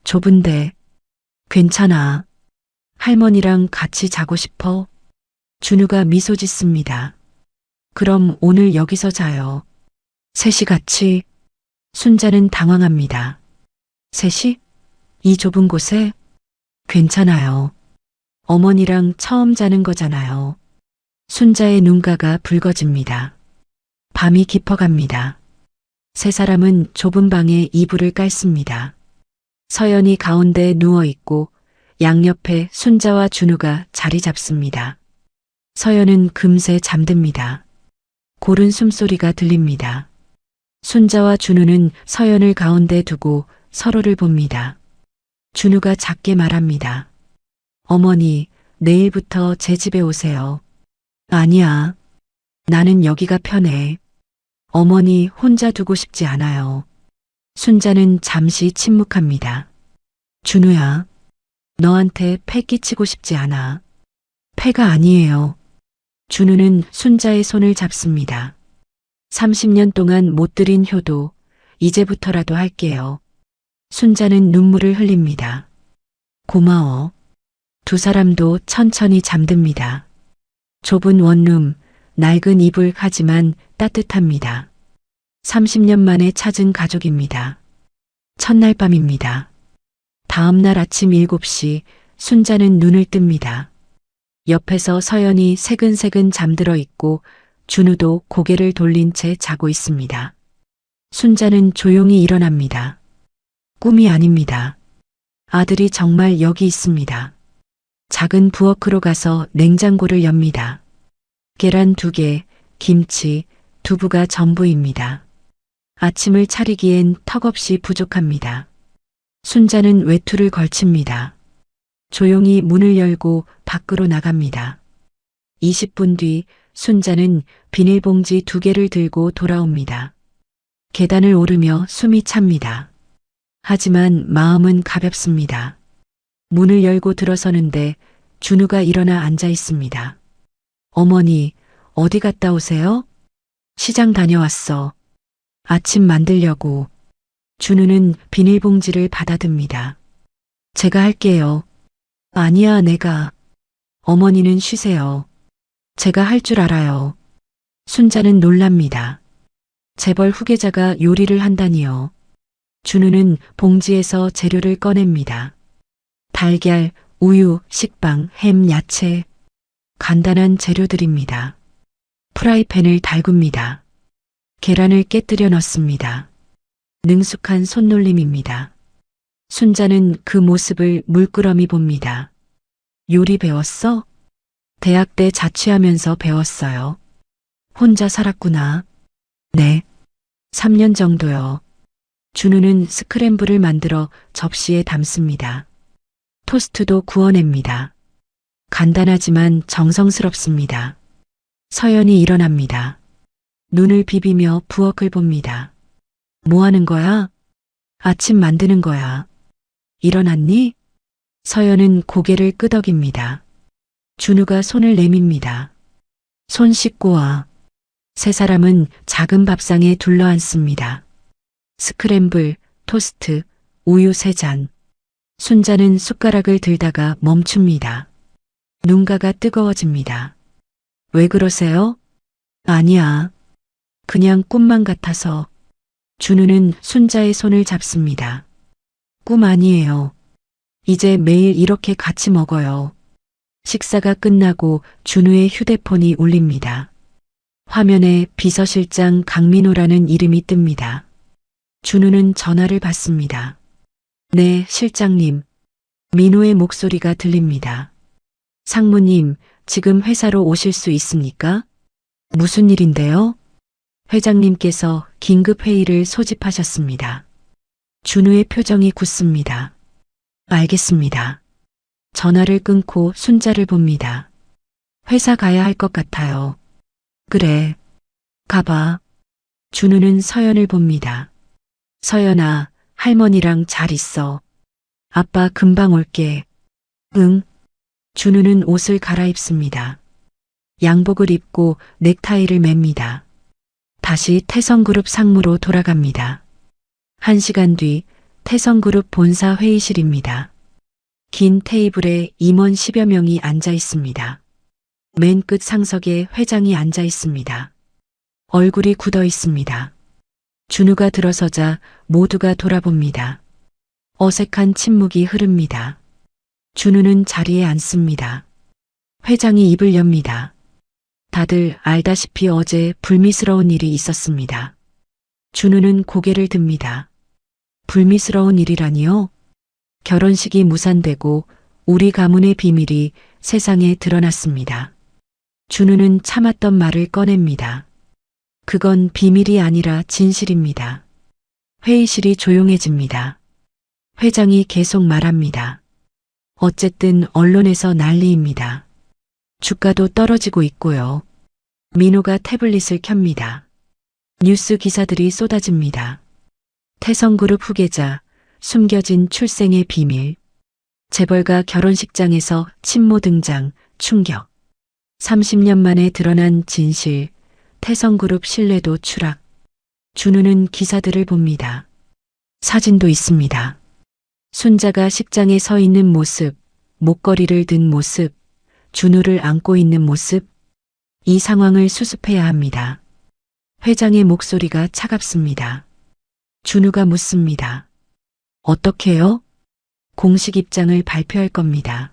좁은데. 괜찮아. 할머니랑 같이 자고 싶어. 준우가 미소 짓습니다. 그럼 오늘 여기서 자요. 셋이 같이. 순자는 당황합니다. 셋이? 이 좁은 곳에? 괜찮아요. 어머니랑 처음 자는 거잖아요. 순자의 눈가가 붉어집니다. 밤이 깊어갑니다. 세 사람은 좁은 방에 이불을 깔습니다. 서연이 가운데 누워있고 양옆에 순자와 준우가 자리 잡습니다. 서연은 금세 잠듭니다. 고른 숨소리가 들립니다. 순자와 준우는 서연을 가운데 두고 서로를 봅니다. 준우가 작게 말합니다. 어머니, 내일부터 제 집에 오세요. 아니야. 나는 여기가 편해. 어머니 혼자 두고 싶지 않아요. 순자는 잠시 침묵합니다. 준우야, 너한테 패 끼치고 싶지 않아. 패가 아니에요. 준우는 순자의 손을 잡습니다. 30년 동안 못 드린 효도, 이제부터라도 할게요. 순자는 눈물을 흘립니다. 고마워. 두 사람도 천천히 잠듭니다. 좁은 원룸, 낡은 이불 하지만 따뜻합니다. 30년 만에 찾은 가족입니다. 첫날 밤입니다. 다음 날 아침 7시 순자는 눈을 뜹니다. 옆에서 서연이 새근새근 잠들어 있고 준우도 고개를 돌린 채 자고 있습니다. 순자는 조용히 일어납니다. 꿈이 아닙니다. 아들이 정말 여기 있습니다. 작은 부엌으로 가서 냉장고를 엽니다. 계란 2개, 김치, 두부가 전부입니다. 아침을 차리기엔 턱없이 부족합니다. 순자는 외투를 걸칩니다. 조용히 문을 열고 밖으로 나갑니다. 20분 뒤 순자는 비닐봉지 2개를 들고 돌아옵니다. 계단을 오르며 숨이 찹니다. 하지만 마음은 가볍습니다. 문을 열고 들어서는데 준우가 일어나 앉아 있습니다. 어머니, 어디 갔다 오세요? 시장 다녀왔어. 아침 만들려고. 준우는 비닐봉지를 받아듭니다. 제가 할게요. 아니야, 내가. 어머니는 쉬세요. 제가 할 줄 알아요. 순자는 놀랍니다. 재벌 후계자가 요리를 한다니요. 준우는 봉지에서 재료를 꺼냅니다. 달걀, 우유, 식빵, 햄, 야채. 간단한 재료들입니다. 프라이팬을 달굽니다. 계란을 깨뜨려 넣습니다. 능숙한 손놀림입니다. 순자는 그 모습을 물끄러미 봅니다. 요리 배웠어? 대학 때 자취하면서 배웠어요. 혼자 살았구나. 네. 3년 정도요. 준우는 스크램블을 만들어 접시에 담습니다. 토스트도 구워냅니다. 간단하지만 정성스럽습니다. 서연이 일어납니다. 눈을 비비며 부엌을 봅니다. 뭐 하는 거야? 아침 만드는 거야. 일어났니? 서연은 고개를 끄덕입니다. 준우가 손을 내밉니다. 손 씻고 와. 세 사람은 작은 밥상에 둘러앉습니다. 스크램블, 토스트, 우유 3잔. 순자는 숟가락을 들다가 멈춥니다. 눈가가 뜨거워집니다. 왜 그러세요? 아니야. 그냥 꿈만 같아서. 준우는 순자의 손을 잡습니다. 꿈 아니에요. 이제 매일 이렇게 같이 먹어요. 식사가 끝나고 준우의 휴대폰이 울립니다. 화면에 비서실장 강민호라는 이름이 뜹니다. 준우는 전화를 받습니다. 네, 실장님. 민호의 목소리가 들립니다. 상무님, 지금 회사로 오실 수 있습니까? 무슨 일인데요? 회장님께서 긴급 회의를 소집하셨습니다. 준우의 표정이 굳습니다. 알겠습니다. 전화를 끊고 순자를 봅니다. 회사 가야 할 것 같아요. 그래. 가봐. 준우는 서연을 봅니다. 서연아, 할머니랑 잘 있어. 아빠 금방 올게. 응. 준우는 옷을 갈아입습니다. 양복을 입고 넥타이를 맵니다. 다시 태성그룹 상무로 돌아갑니다. 1시간 뒤 태성그룹 본사 회의실입니다. 긴 테이블에 임원 10여 명이 앉아 있습니다. 맨 끝 상석에 회장이 앉아 있습니다. 얼굴이 굳어 있습니다. 준우가 들어서자 모두가 돌아봅니다. 어색한 침묵이 흐릅니다. 준우는 자리에 앉습니다. 회장이 입을 엽니다. 다들 알다시피 어제 불미스러운 일이 있었습니다. 준우는 고개를 듭니다. 불미스러운 일이라니요? 결혼식이 무산되고 우리 가문의 비밀이 세상에 드러났습니다. 준우는 참았던 말을 꺼냅니다. 그건 비밀이 아니라 진실입니다. 회의실이 조용해집니다. 회장이 계속 말합니다. 어쨌든 언론에서 난리입니다. 주가도 떨어지고 있고요. 민호가 태블릿을 켭니다. 뉴스 기사들이 쏟아집니다. 태성그룹 후계자, 숨겨진 출생의 비밀. 재벌가 결혼식장에서 친모 등장, 충격. 30년 만에 드러난 진실, 태성그룹 신뢰도 추락. 준우는 기사들을 봅니다. 사진도 있습니다. 순자가 식장에 서 있는 모습, 목걸이를 든 모습, 준우를 안고 있는 모습. 이 상황을 수습해야 합니다. 회장의 목소리가 차갑습니다. 준우가 묻습니다. 어떻게요? 공식 입장을 발표할 겁니다.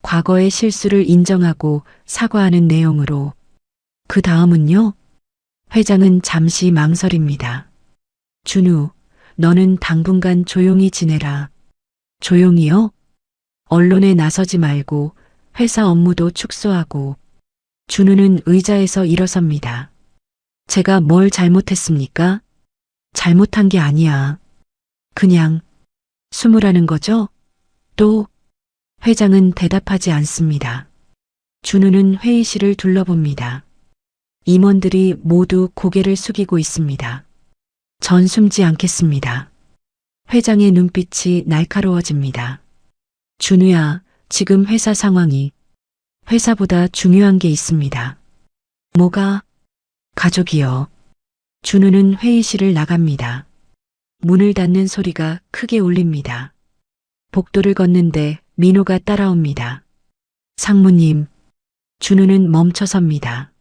과거의 실수를 인정하고 사과하는 내용으로. 그 다음은요? 회장은 잠시 망설입니다. 준우, 너는 당분간 조용히 지내라. 조용히요? 언론에 나서지 말고 회사 업무도 축소하고. 준우는 의자에서 일어섭니다. 제가 뭘 잘못했습니까? 잘못한 게 아니야. 그냥 숨으라는 거죠? 또 회장은 대답하지 않습니다. 준우는 회의실을 둘러봅니다. 임원들이 모두 고개를 숙이고 있습니다. 전 숨지 않겠습니다. 회장의 눈빛이 날카로워집니다. 준우야, 지금 회사 상황이 회사보다 중요한 게 있습니다. 뭐가? 가족이요. 준우는 회의실을 나갑니다. 문을 닫는 소리가 크게 울립니다. 복도를 걷는데 민호가 따라옵니다. 상무님. 준우는 멈춰섭니다.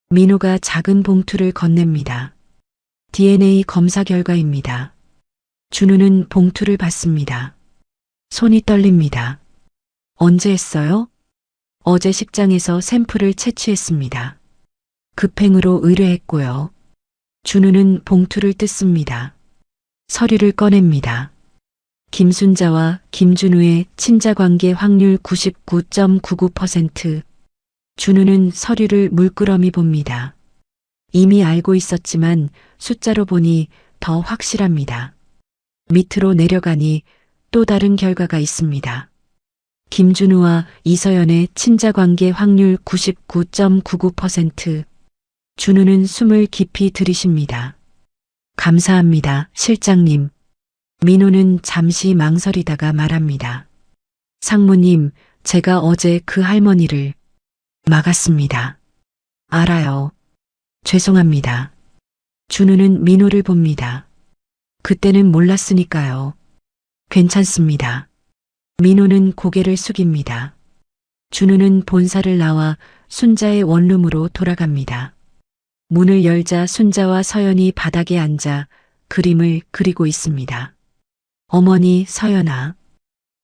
민호가 작은 봉투를 건넵니다. DNA 검사 결과입니다. 준우는 봉투를 받습니다. 손이 떨립니다. 언제 했어요? 어제 식장에서 샘플을 채취했습니다. 급행으로 의뢰했고요. 준우는 봉투를 뜯습니다. 서류를 꺼냅니다. 김순자와 김준우의 친자관계 확률 99.99%. 준우는 서류를 물끄러미 봅니다. 이미 알고 있었지만 숫자로 보니 더 확실합니다. 밑으로 내려가니 또 다른 결과가 있습니다. 김준우와 이서연의 친자관계 확률 99.99%. 준우는 숨을 깊이 들이쉽니다. 감사합니다, 실장님. 민호는 잠시 망설이다가 말합니다. 상무님, 제가 어제 그 할머니를 막았습니다. 알아요. 죄송합니다. 준우는 민호를 봅니다. 그때는 몰랐으니까요. 괜찮습니다. 민호는 고개를 숙입니다. 준우는 본사를 나와 순자의 원룸으로 돌아갑니다. 문을 열자 순자와 서연이 바닥에 앉아 그림을 그리고 있습니다. 어머니, 서연아.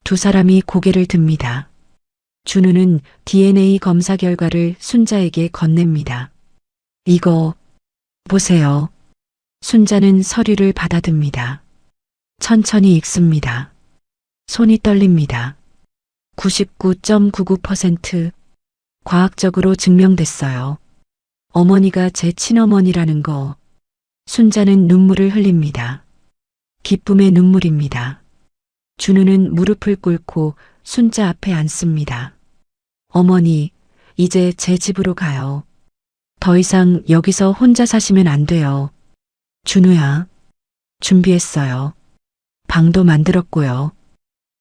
두 사람이 고개를 듭니다. 준우는 DNA 검사 결과를 순자에게 건넵니다. 이거 보세요. 순자는 서류를 받아듭니다. 천천히 읽습니다. 손이 떨립니다. 99.99% 과학적으로 증명됐어요. 어머니가 제 친어머니라는 거. 순자는 눈물을 흘립니다. 기쁨의 눈물입니다. 준우는 무릎을 꿇고 순자 앞에 앉습니다. 어머니, 이제 제 집으로 가요. 더 이상 여기서 혼자 사시면 안 돼요. 준우야, 준비했어요. 방도 만들었고요.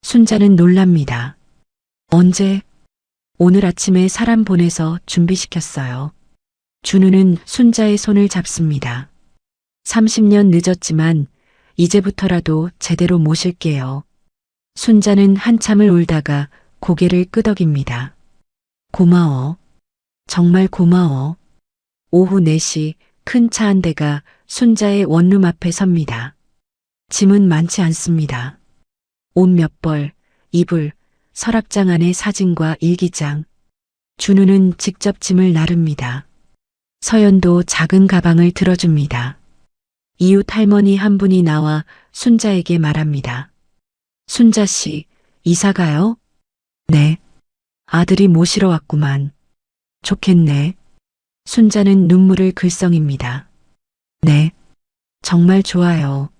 순자는 놀랍니다. 언제? 오늘 아침에 사람 보내서 준비시켰어요. 준우는 순자의 손을 잡습니다. 30년 늦었지만 이제부터라도 제대로 모실게요. 순자는 한참을 울다가 고개를 끄덕입니다. 고마워. 정말 고마워. 오후 4시 큰 차 한 대가 순자의 원룸 앞에 섭니다. 짐은 많지 않습니다. 옷 몇 벌, 이불, 서랍장 안에 사진과 일기장. 준우는 직접 짐을 나릅니다. 서연도 작은 가방을 들어줍니다. 이웃 할머니 한 분이 나와 순자에게 말합니다. 순자 씨, 이사 가요? 네. 아들이 모시러 왔구만. 좋겠네. 순자는 눈물을 글썽입니다. 네. 정말 좋아요.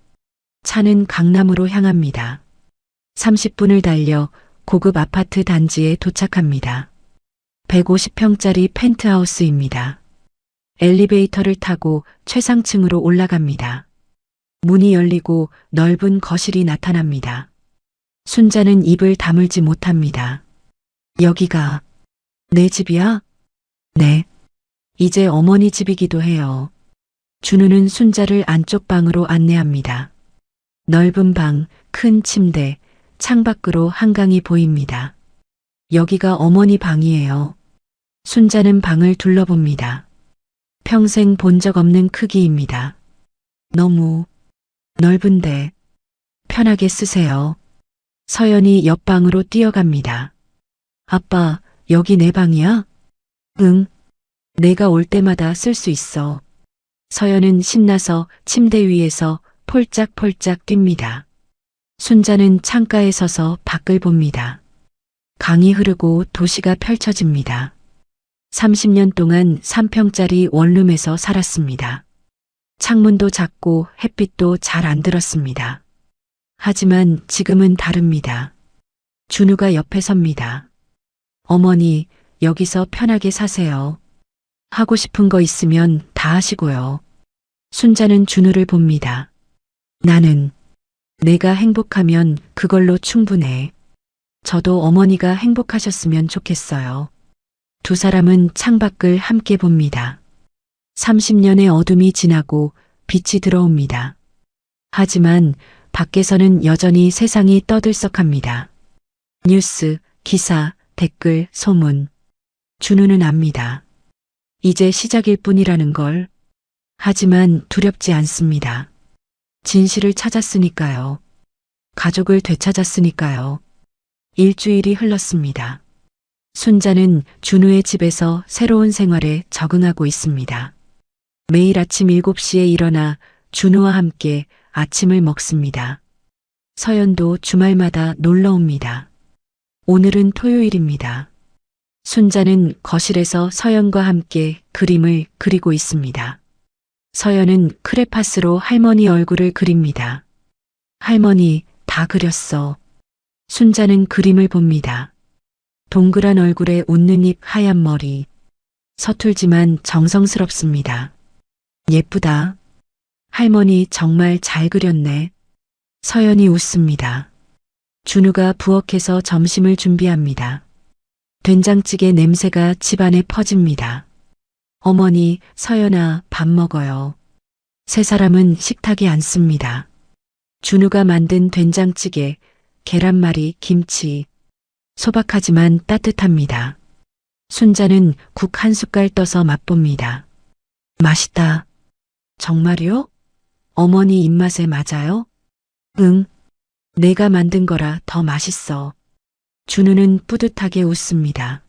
차는 강남으로 향합니다. 30분을 달려 고급 아파트 단지에 도착합니다. 150평짜리 펜트하우스입니다. 엘리베이터를 타고 최상층으로 올라갑니다. 문이 열리고 넓은 거실이 나타납니다. 순자는 입을 다물지 못합니다. 여기가 내 집이야? 네. 이제 어머니 집이기도 해요. 준우는 순자를 안쪽 방으로 안내합니다. 넓은 방, 큰 침대, 창밖으로 한강이 보입니다. 여기가 어머니 방이에요. 순자는 방을 둘러봅니다. 평생 본 적 없는 크기입니다. 너무 넓은데 편하게 쓰세요. 서연이 옆방으로 뛰어갑니다. 아빠, 여기 내 방이야? 응. 내가 올 때마다 쓸 수 있어. 서연은 신나서 침대 위에서 폴짝폴짝 뜁니다. 순자는 창가에 서서 밖을 봅니다. 강이 흐르고 도시가 펼쳐집니다. 30년 동안 3평짜리 원룸에서 살았습니다. 창문도 작고 햇빛도 잘 안 들었습니다. 하지만 지금은 다릅니다. 준우가 옆에 섭니다. 어머니, 여기서 편하게 사세요. 하고 싶은 거 있으면 다 하시고요. 순자는 준우를 봅니다. 나는 내가 행복하면 그걸로 충분해. 저도 어머니가 행복하셨으면 좋겠어요. 두 사람은 창밖을 함께 봅니다. 30년의 어둠이 지나고 빛이 들어옵니다. 하지만 밖에서는 여전히 세상이 떠들썩합니다. 뉴스, 기사, 댓글, 소문. 준우는 압니다. 이제 시작일 뿐이라는 걸. 하지만 두렵지 않습니다. 진실을 찾았으니까요. 가족을 되찾았으니까요. 일주일이 흘렀습니다. 순자는 준우의 집에서 새로운 생활에 적응하고 있습니다. 매일 아침 7시에 일어나 준우와 함께 아침을 먹습니다. 서연도 주말마다 놀러 옵니다. 오늘은 토요일입니다. 순자는 거실에서 서연과 함께 그림을 그리고 있습니다. 서연은 크레파스로 할머니 얼굴을 그립니다. 할머니, 다 그렸어. 순자는 그림을 봅니다. 동그란 얼굴에 웃는 입, 하얀 머리. 서툴지만 정성스럽습니다. 예쁘다. 할머니 정말 잘 그렸네. 서연이 웃습니다. 준우가 부엌에서 점심을 준비합니다. 된장찌개 냄새가 집안에 퍼집니다. 어머니, 서연아, 밥 먹어요. 세 사람은 식탁에 앉습니다. 준우가 만든 된장찌개, 계란말이, 김치. 소박하지만 따뜻합니다. 순자는 국 한 숟갈 떠서 맛봅니다. 맛있다. 정말요? 어머니 입맛에 맞아요? 응. 내가 만든 거라 더 맛있어. 준우는 뿌듯하게 웃습니다.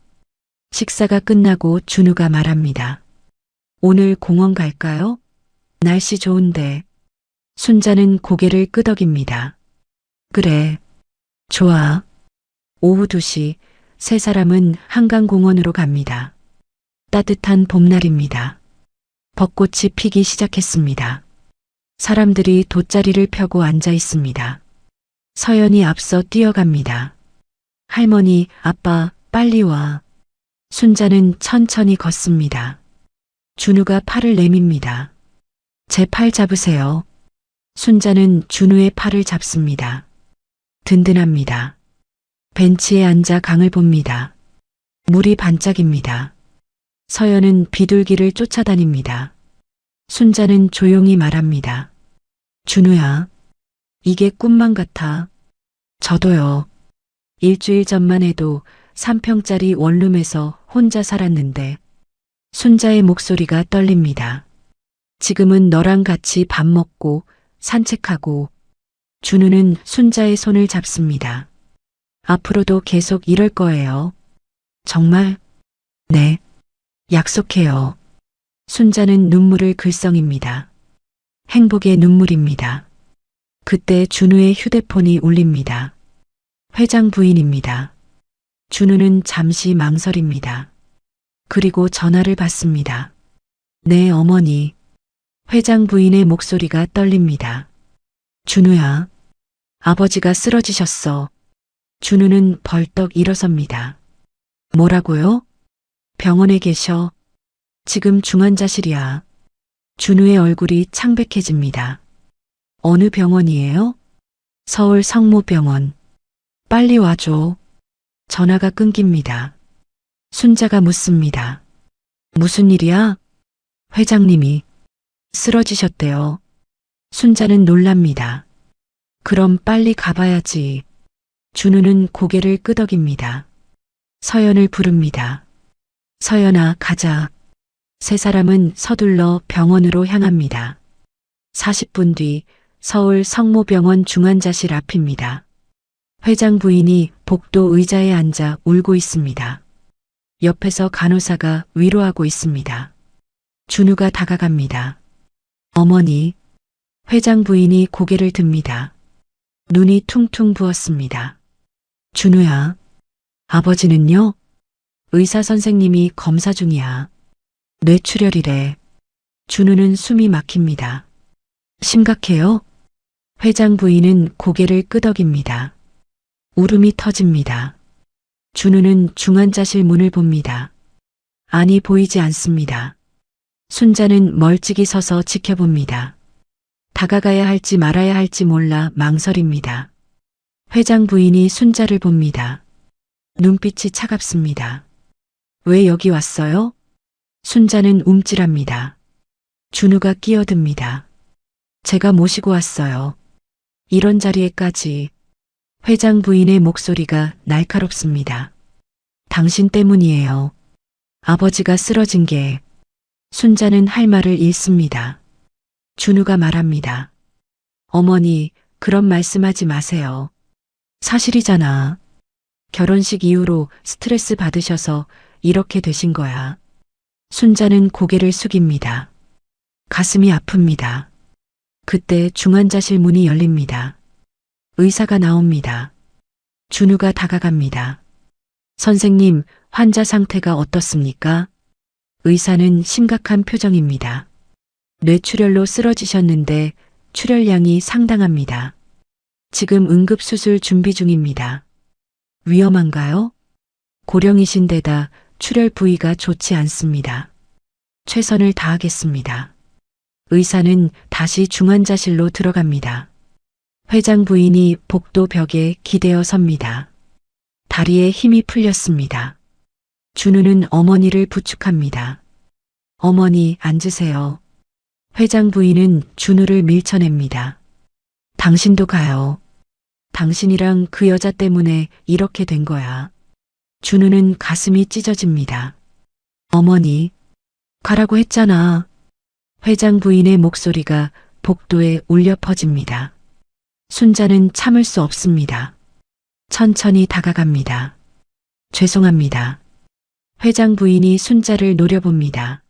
식사가 끝나고 준우가 말합니다. 오늘 공원 갈까요? 날씨 좋은데. 순자는 고개를 끄덕입니다. 그래. 좋아. 오후 2시 세 사람은 한강공원으로 갑니다. 따뜻한 봄날입니다. 벚꽃이 피기 시작했습니다. 사람들이 돗자리를 펴고 앉아 있습니다. 서연이 앞서 뛰어갑니다. 할머니, 아빠, 빨리 와. 순자는 천천히 걷습니다. 준우가 팔을 내밉니다. 제 팔 잡으세요. 순자는 준우의 팔을 잡습니다. 든든합니다. 벤치에 앉아 강을 봅니다. 물이 반짝입니다. 서연은 비둘기를 쫓아다닙니다. 순자는 조용히 말합니다. 준우야, 이게 꿈만 같아. 저도요. 일주일 전만 해도 3평짜리 원룸에서 혼자 살았는데 순자의 목소리가 떨립니다. 지금은 너랑 같이 밥 먹고 산책하고. 준우는 순자의 손을 잡습니다. 앞으로도 계속 이럴 거예요. 정말? 네. 약속해요. 순자는 눈물을 글썽입니다. 행복의 눈물입니다. 그때 준우의 휴대폰이 울립니다. 회장 부인입니다. 준우는 잠시 망설입니다. 그리고 전화를 받습니다. 네, 어머니. 회장 부인의 목소리가 떨립니다. 준우야, 아버지가 쓰러지셨어. 준우는 벌떡 일어섭니다. 뭐라고요? 병원에 계셔. 지금 중환자실이야. 준우의 얼굴이 창백해집니다. 어느 병원이에요? 서울 성모병원. 빨리 와줘. 전화가 끊깁니다. 순자가 묻습니다. 무슨 일이야? 회장님이 쓰러지셨대요. 순자는 놀랍니다. 그럼 빨리 가봐야지. 준우는 고개를 끄덕입니다. 서연을 부릅니다. 서연아, 가자. 세 사람은 서둘러 병원으로 향합니다. 40분 뒤 서울 성모병원 중환자실 앞입니다. 회장 부인이 복도 의자에 앉아 울고 있습니다. 옆에서 간호사가 위로하고 있습니다. 준우가 다가갑니다. 어머니. 회장 부인이 고개를 듭니다. 눈이 퉁퉁 부었습니다. 준우야. 아버지는요? 의사 선생님이 검사 중이야. 뇌출혈이래. 준우는 숨이 막힙니다. 심각해요? 회장 부인은 고개를 끄덕입니다. 울음이 터집니다. 준우는 중환자실 문을 봅니다. 안이 보이지 않습니다. 순자는 멀찍이 서서 지켜봅니다. 다가가야 할지 말아야 할지 몰라 망설입니다. 회장 부인이 순자를 봅니다. 눈빛이 차갑습니다. 왜 여기 왔어요? 순자는 움찔합니다. 준우가 끼어듭니다. 제가 모시고 왔어요. 이런 자리에까지. 회장 부인의 목소리가 날카롭습니다. 당신 때문이에요. 아버지가 쓰러진 게. 순자는 할 말을 잃습니다. 준우가 말합니다. 어머니, 그런 말씀하지 마세요. 사실이잖아. 결혼식 이후로 스트레스 받으셔서 이렇게 되신 거야. 순자는 고개를 숙입니다. 가슴이 아픕니다. 그때 중환자실 문이 열립니다. 의사가 나옵니다. 준우가 다가갑니다. 선생님, 환자 상태가 어떻습니까? 의사는 심각한 표정입니다. 뇌출혈로 쓰러지셨는데 출혈량이 상당합니다. 지금 응급수술 준비 중입니다. 위험한가요? 고령이신 데다 출혈 부위가 좋지 않습니다. 최선을 다하겠습니다. 의사는 다시 중환자실로 들어갑니다. 회장 부인이 복도 벽에 기대어 섭니다. 다리에 힘이 풀렸습니다. 준우는 어머니를 부축합니다. 어머니, 앉으세요. 회장 부인은 준우를 밀쳐냅니다. 당신도 가요. 당신이랑 그 여자 때문에 이렇게 된 거야. 준우는 가슴이 찢어집니다. 어머니, 가라고 했잖아. 회장 부인의 목소리가 복도에 울려 퍼집니다. 순자는 참을 수 없습니다. 천천히 다가갑니다. 죄송합니다. 회장 부인이 순자를 노려봅니다.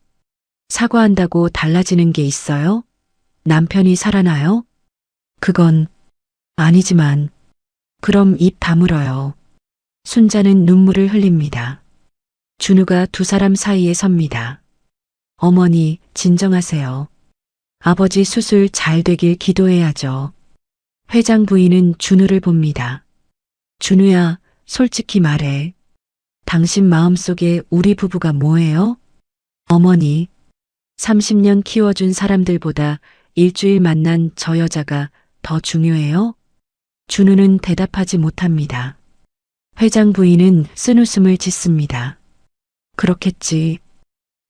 사과한다고 달라지는 게 있어요? 남편이 살아나요? 그건 아니지만. 그럼 입 다물어요. 순자는 눈물을 흘립니다. 준우가 두 사람 사이에 섭니다. 어머니, 진정하세요. 아버지 수술 잘 되길 기도해야죠. 회장 부인은 준우를 봅니다. 준우야, 솔직히 말해. 당신 마음속에 우리 부부가 뭐예요? 어머니, 30년 키워준 사람들보다 일주일 만난 저 여자가 더 중요해요? 준우는 대답하지 못합니다. 회장 부인은 쓴웃음을 짓습니다. 그렇겠지.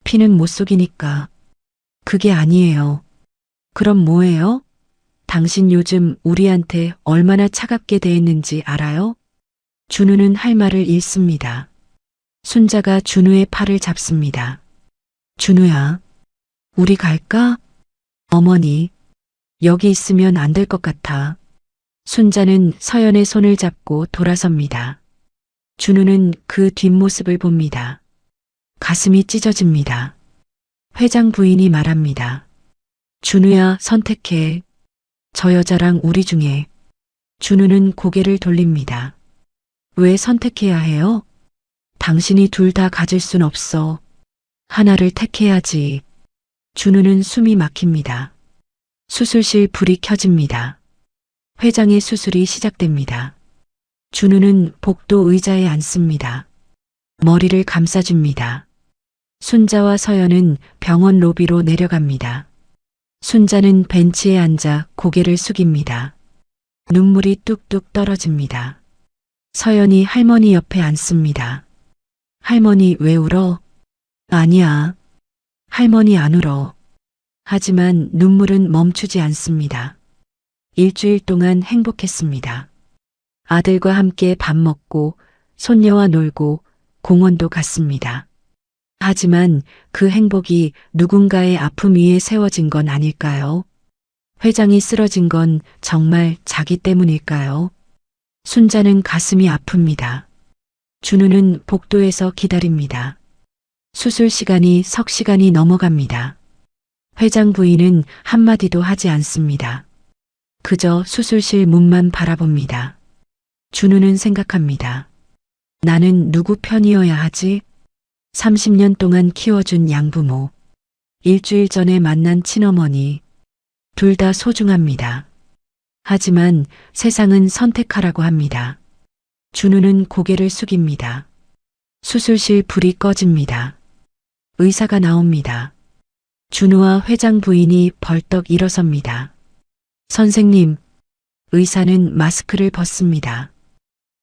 피는 못 속이니까. 그게 아니에요. 그럼 뭐예요? 당신 요즘 우리한테 얼마나 차갑게 대했는지 알아요? 준우는 할 말을 잃습니다. 순자가 준우의 팔을 잡습니다. 준우야, 우리 갈까? 어머니, 여기 있으면 안 될 것 같아. 순자는 서연의 손을 잡고 돌아섭니다. 준우는 그 뒷모습을 봅니다. 가슴이 찢어집니다. 회장 부인이 말합니다. 준우야, 선택해. 저 여자랑 우리 중에. 준우는 고개를 돌립니다. 왜 선택해야 해요? 당신이 둘 다 가질 순 없어. 하나를 택해야지. 준우는 숨이 막힙니다. 수술실 불이 켜집니다. 회장의 수술이 시작됩니다. 준우는 복도 의자에 앉습니다. 머리를 감싸줍니다. 순자와 서연은 병원 로비로 내려갑니다. 순자는 벤치에 앉아 고개를 숙입니다. 눈물이 뚝뚝 떨어집니다. 서연이 할머니 옆에 앉습니다. 할머니 왜 울어? 아니야. 할머니 안 울어. 하지만 눈물은 멈추지 않습니다. 일주일 동안 행복했습니다. 아들과 함께 밥 먹고 손녀와 놀고 공원도 갔습니다. 하지만 그 행복이 누군가의 아픔 위에 세워진 건 아닐까요? 회장이 쓰러진 건 정말 자기 때문일까요? 순자는 가슴이 아픕니다. 준우는 복도에서 기다립니다. 수술 시간이 석 시간이 넘어갑니다. 회장 부인은 한마디도 하지 않습니다. 그저 수술실 문만 바라봅니다. 준우는 생각합니다. 나는 누구 편이어야 하지? 30년 동안 키워준 양부모, 일주일 전에 만난 친어머니, 둘 다 소중합니다. 하지만 세상은 선택하라고 합니다. 준우는 고개를 숙입니다. 수술실 불이 꺼집니다. 의사가 나옵니다. 준우와 회장 부인이 벌떡 일어섭니다. 선생님, 의사는 마스크를 벗습니다.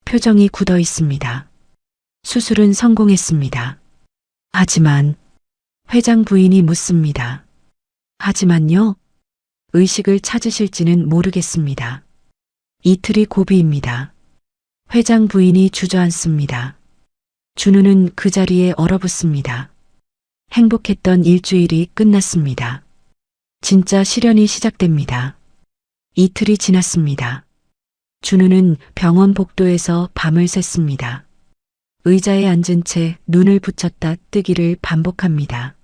표정이 굳어 있습니다. 수술은 성공했습니다. 하지만 회장 부인이 묻습니다. 하지만요? 의식을 찾으실지는 모르겠습니다. 이틀이 고비입니다. 회장 부인이 주저앉습니다. 준우는 그 자리에 얼어붙습니다. 행복했던 일주일이 끝났습니다. 진짜 시련이 시작됩니다. 이틀이 지났습니다. 준우는 병원 복도에서 밤을 샜습니다. 의자에 앉은 채 눈을 붙였다 뜨기를 반복합니다.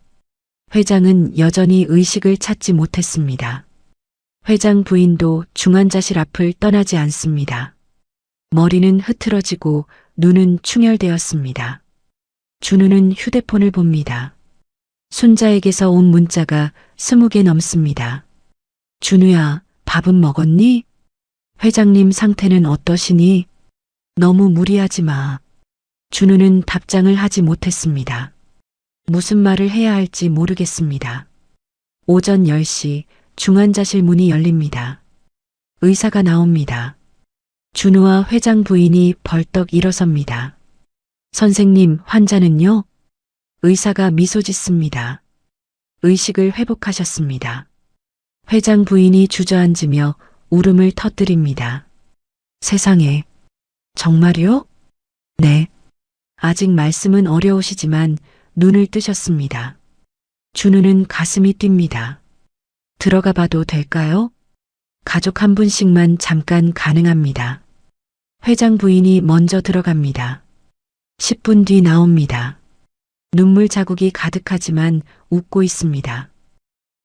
회장은 여전히 의식을 찾지 못했습니다. 회장 부인도 중환자실 앞을 떠나지 않습니다. 머리는 흐트러지고 눈은 충혈되었습니다. 준우는 휴대폰을 봅니다. 순자에게서 온 문자가 20개 넘습니다. 준우야, 밥은 먹었니? 회장님 상태는 어떠시니? 너무 무리하지 마. 준우는 답장을 하지 못했습니다. 무슨 말을 해야 할지 모르겠습니다. 오전 10시 중환자실 문이 열립니다. 의사가 나옵니다. 준우와 회장 부인이 벌떡 일어섭니다. 선생님, 환자는요? 의사가 미소 짓습니다. 의식을 회복하셨습니다. 회장 부인이 주저앉으며 울음을 터뜨립니다. 세상에, 정말요? 네. 아직 말씀은 어려우시지만 눈을 뜨셨습니다. 준우는 가슴이 뜁니다. 들어가 봐도 될까요? 가족 한 분씩만 잠깐 가능합니다. 회장 부인이 먼저 들어갑니다. 10분 뒤 나옵니다. 눈물 자국이 가득하지만 웃고 있습니다.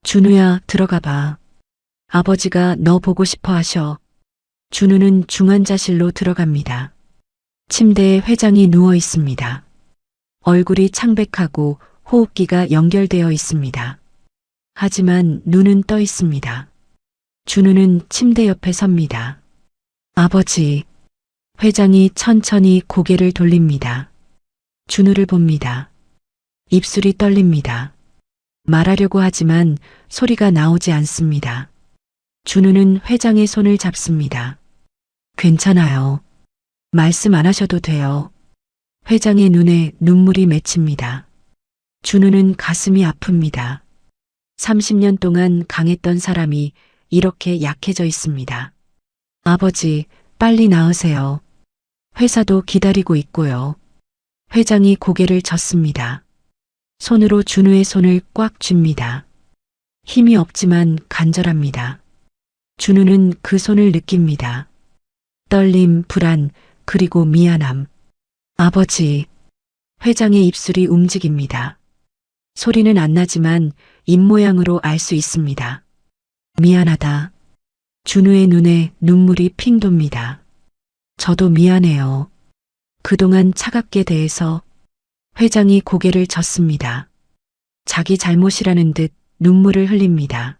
준우야, 들어가 봐. 아버지가 너 보고 싶어 하셔. 준우는 중환자실로 들어갑니다. 침대에 회장이 누워 있습니다. 얼굴이 창백하고 호흡기가 연결되어 있습니다. 하지만 눈은 떠 있습니다. 준우는 침대 옆에 섭니다. 아버지. 회장이 천천히 고개를 돌립니다. 준우를 봅니다. 입술이 떨립니다. 말하려고 하지만 소리가 나오지 않습니다. 준우는 회장의 손을 잡습니다. 괜찮아요. 말씀 안 하셔도 돼요. 회장의 눈에 눈물이 맺힙니다. 준우는 가슴이 아픕니다. 30년 동안 강했던 사람이 이렇게 약해져 있습니다. 아버지, 빨리 나으세요. 회사도 기다리고 있고요. 회장이 고개를 젓습니다. 손으로 준우의 손을 꽉 쥡니다. 힘이 없지만 간절합니다. 준우는 그 손을 느낍니다. 떨림, 불안, 그리고 미안함. 아버지. 회장의 입술이 움직입니다. 소리는 안 나지만 입모양으로 알 수 있습니다. 미안하다. 준우의 눈에 눈물이 핑 돕니다. 저도 미안해요. 그동안 차갑게 대해서. 회장이 고개를 젓습니다. 자기 잘못이라는 듯 눈물을 흘립니다.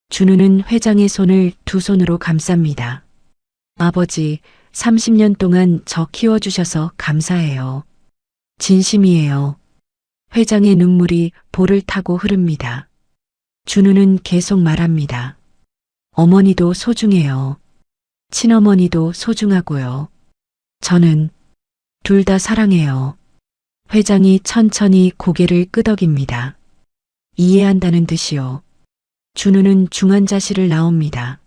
준우는 회장의 손을 두 손으로 감쌉니다. 아버지, 30년 동안 저 키워주셔서 감사해요. 진심이에요. 회장의 눈물이 볼을 타고 흐릅니다. 준우는 계속 말합니다. 어머니도 소중해요. 친어머니도 소중하고요. 저는 둘 다 사랑해요. 회장이 천천히 고개를 끄덕입니다. 이해한다는 듯이요. 준우는 중환자실을 나옵니다.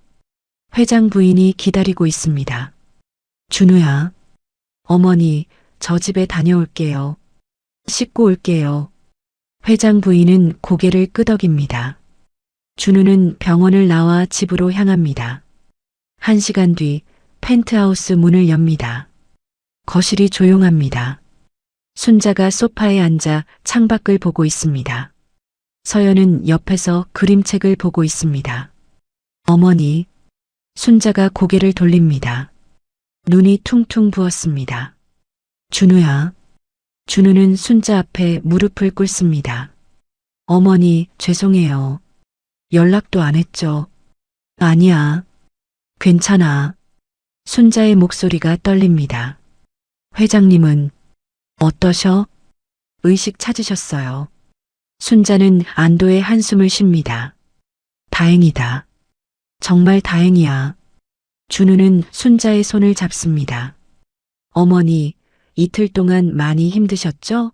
회장 부인이 기다리고 있습니다. 준우야. 어머니, 저 집에 다녀올게요. 씻고 올게요. 회장 부인은 고개를 끄덕입니다. 준우는 병원을 나와 집으로 향합니다. 1시간 뒤 펜트하우스 문을 엽니다. 거실이 조용합니다. 순자가 소파에 앉아 창밖을 보고 있습니다. 서연은 옆에서 그림책을 보고 있습니다. 어머니. 순자가 고개를 돌립니다. 눈이 퉁퉁 부었습니다. 준우야. 준우는 순자 앞에 무릎을 꿇습니다. 어머니, 죄송해요. 연락도 안 했죠. 아니야. 괜찮아. 순자의 목소리가 떨립니다. 회장님은 어떠셔? 의식 찾으셨어요. 순자는 안도의 한숨을 쉽니다. 다행이다. 정말 다행이야. 준우는 순자의 손을 잡습니다. 어머니, 이틀 동안 많이 힘드셨죠?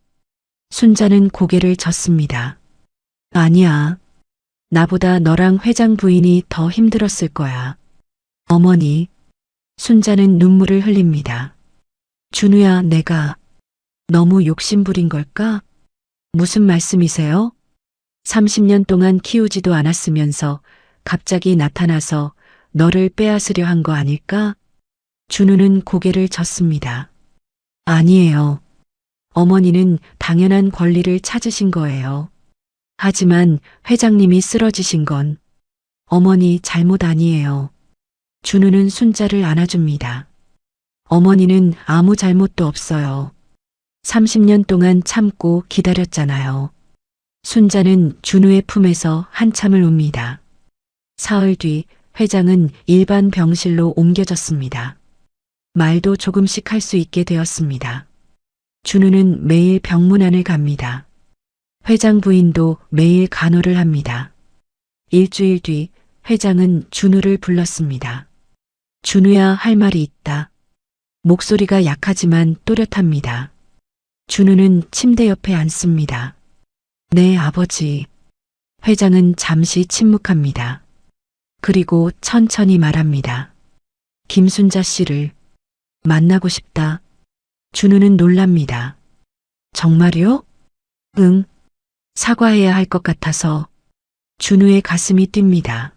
순자는 고개를 젓습니다. 아니야. 나보다 너랑 회장 부인이 더 힘들었을 거야. 어머니, 순자는 눈물을 흘립니다. 준우야, 내가 너무 욕심부린 걸까? 무슨 말씀이세요? 30년 동안 키우지도 않았으면서 갑자기 나타나서 너를 빼앗으려 한 거 아닐까? 준우는 고개를 젓습니다. 아니에요. 어머니는 당연한 권리를 찾으신 거예요. 하지만 회장님이 쓰러지신 건 어머니 잘못 아니에요. 준우는 순자를 안아줍니다. 어머니는 아무 잘못도 없어요. 30년 동안 참고 기다렸잖아요. 순자는 준우의 품에서 한참을 웁니다. 사흘 뒤 회장은 일반 병실로 옮겨졌습니다. 말도 조금씩 할 수 있게 되었습니다. 준우는 매일 병문안을 갑니다. 회장 부인도 매일 간호를 합니다. 일주일 뒤 회장은 준우를 불렀습니다. 준우야, 할 말이 있다. 목소리가 약하지만 또렷합니다. 준우는 침대 옆에 앉습니다. 네, 아버지. 회장은 잠시 침묵합니다. 그리고 천천히 말합니다. 김순자 씨를 만나고 싶다. 준우는 놀랍니다. 정말요? 응. 사과해야 할 것 같아서. 준우의 가슴이 뜁니다.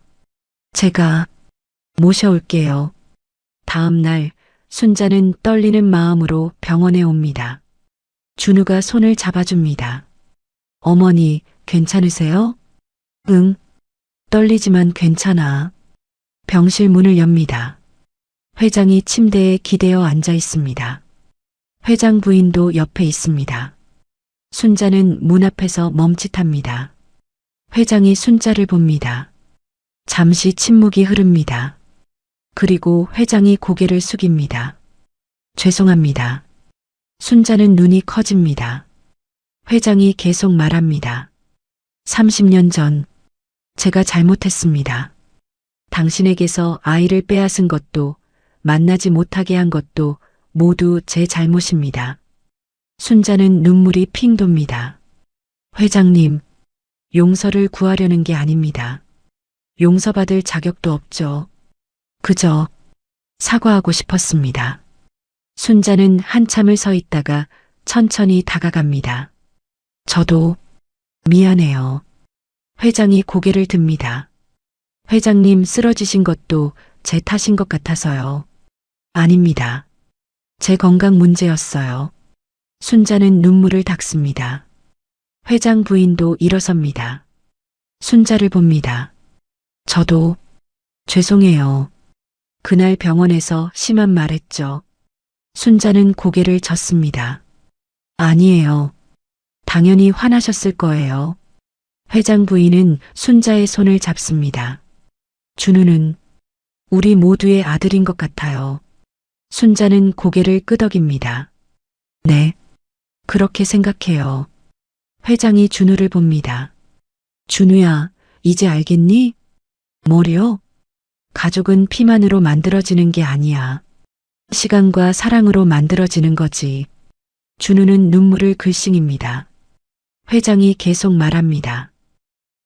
제가 모셔올게요. 다음 날 순자는 떨리는 마음으로 병원에 옵니다. 준우가 손을 잡아줍니다. 어머니, 괜찮으세요? 응. 떨리지만 괜찮아. 병실 문을 엽니다. 회장이 침대에 기대어 앉아 있습니다. 회장 부인도 옆에 있습니다. 순자는 문 앞에서 멈칫합니다. 회장이 순자를 봅니다. 잠시 침묵이 흐릅니다. 그리고 회장이 고개를 숙입니다. 죄송합니다. 순자는 눈이 커집니다. 회장이 계속 말합니다. 30년 전 제가 잘못했습니다. 당신에게서 아이를 빼앗은 것도 만나지 못하게 한 것도 모두 제 잘못입니다. 순자는 눈물이 핑 돕니다. 회장님, 용서를 구하려는 게 아닙니다. 용서받을 자격도 없죠. 그저 사과하고 싶었습니다. 순자는 한참을 서 있다가 천천히 다가갑니다. 저도 미안해요. 회장이 고개를 듭니다. 회장님 쓰러지신 것도 제 탓인 것 같아서요. 아닙니다. 제 건강 문제였어요. 순자는 눈물을 닦습니다. 회장 부인도 일어섭니다. 순자를 봅니다. 저도 죄송해요. 그날 병원에서 심한 말했죠. 순자는 고개를 젓습니다. 아니에요. 당연히 화나셨을 거예요. 회장 부인은 순자의 손을 잡습니다. 준우는 우리 모두의 아들인 것 같아요. 순자는 고개를 끄덕입니다. 네, 그렇게 생각해요. 회장이 준우를 봅니다. 준우야, 이제 알겠니? 뭐요? 가족은 피만으로 만들어지는 게 아니야. 시간과 사랑으로 만들어지는 거지. 준우는 눈물을 글썽입니다. 회장이 계속 말합니다.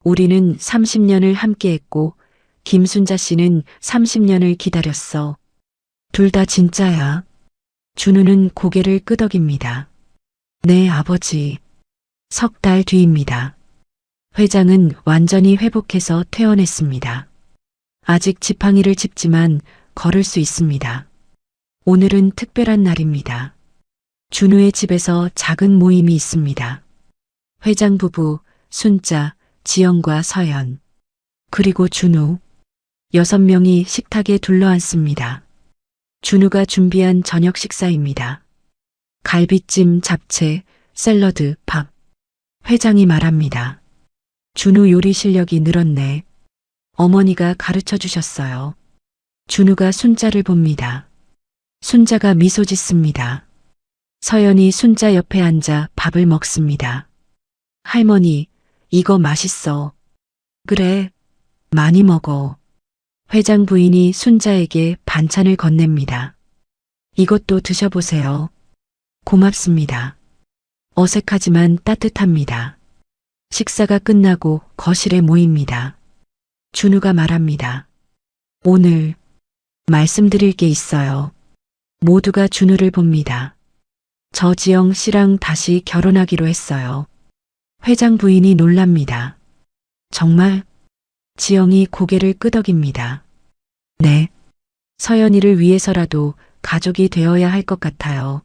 우리는 30년을 함께했고 김순자 씨는 30년을 기다렸어. 둘 다 진짜야. 준우는 고개를 끄덕입니다. 네, 아버지. 석 달 뒤입니다. 회장은 완전히 회복해서 퇴원했습니다. 아직 지팡이를 짚지만 걸을 수 있습니다. 오늘은 특별한 날입니다. 준우의 집에서 작은 모임이 있습니다. 회장 부부, 순자, 지영과 서연, 그리고 준우. 6명이 식탁에 둘러앉습니다. 준우가 준비한 저녁 식사입니다. 갈비찜, 잡채, 샐러드, 밥. 회장이 말합니다. 준우 요리 실력이 늘었네. 어머니가 가르쳐 주셨어요. 준우가 순자를 봅니다. 순자가 미소 짓습니다. 서연이 순자 옆에 앉아 밥을 먹습니다. 할머니, 이거 맛있어. 그래, 많이 먹어. 회장 부인이 순자에게 반찬을 건넵니다. 이것도 드셔보세요. 고맙습니다. 어색하지만 따뜻합니다. 식사가 끝나고 거실에 모입니다. 준우가 말합니다. 오늘 말씀드릴 게 있어요. 모두가 준우를 봅니다. 저 지영 씨랑 다시 결혼하기로 했어요. 회장 부인이 놀랍니다. 정말? 지영이 고개를 끄덕입니다. 네. 서연이를 위해서라도 가족이 되어야 할 것 같아요.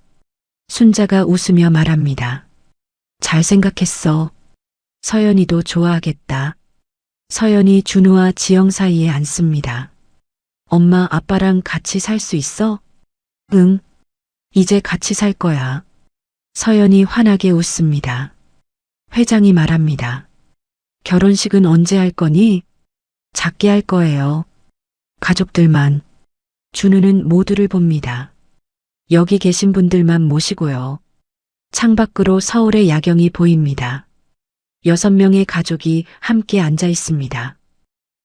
순자가 웃으며 말합니다. 잘 생각했어. 서연이도 좋아하겠다. 서연이 준우와 지영 사이에 앉습니다. 엄마, 아빠랑 같이 살 수 있어? 응. 이제 같이 살 거야. 서연이 환하게 웃습니다. 회장이 말합니다. 결혼식은 언제 할 거니? 작게 할 거예요. 가족들만. 준우는 모두를 봅니다. 여기 계신 분들만 모시고요. 창밖으로 서울의 야경이 보입니다. 6명의 가족이 함께 앉아 있습니다.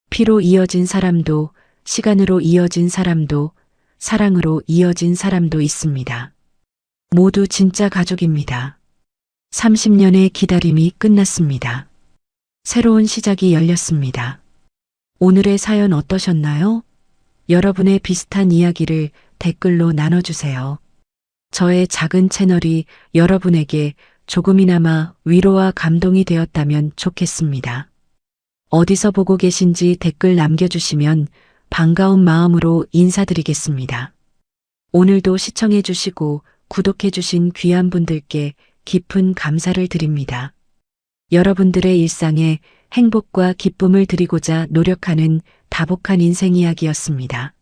피로 이어진 사람도, 시간으로 이어진 사람도, 사랑으로 이어진 사람도 있습니다. 모두 진짜 가족입니다. 30년의 기다림이 끝났습니다. 새로운 시작이 열렸습니다. 오늘의 사연 어떠셨나요? 여러분의 비슷한 이야기를 댓글로 나눠주세요. 저의 작은 채널이 여러분에게 조금이나마 위로와 감동이 되었다면 좋겠습니다. 어디서 보고 계신지 댓글 남겨주시면 반가운 마음으로 인사드리겠습니다. 오늘도 시청해주시고 구독해주신 귀한 분들께 깊은 감사를 드립니다. 여러분들의 일상에 행복과 기쁨을 드리고자 노력하는 다복한 인생 이야기였습니다.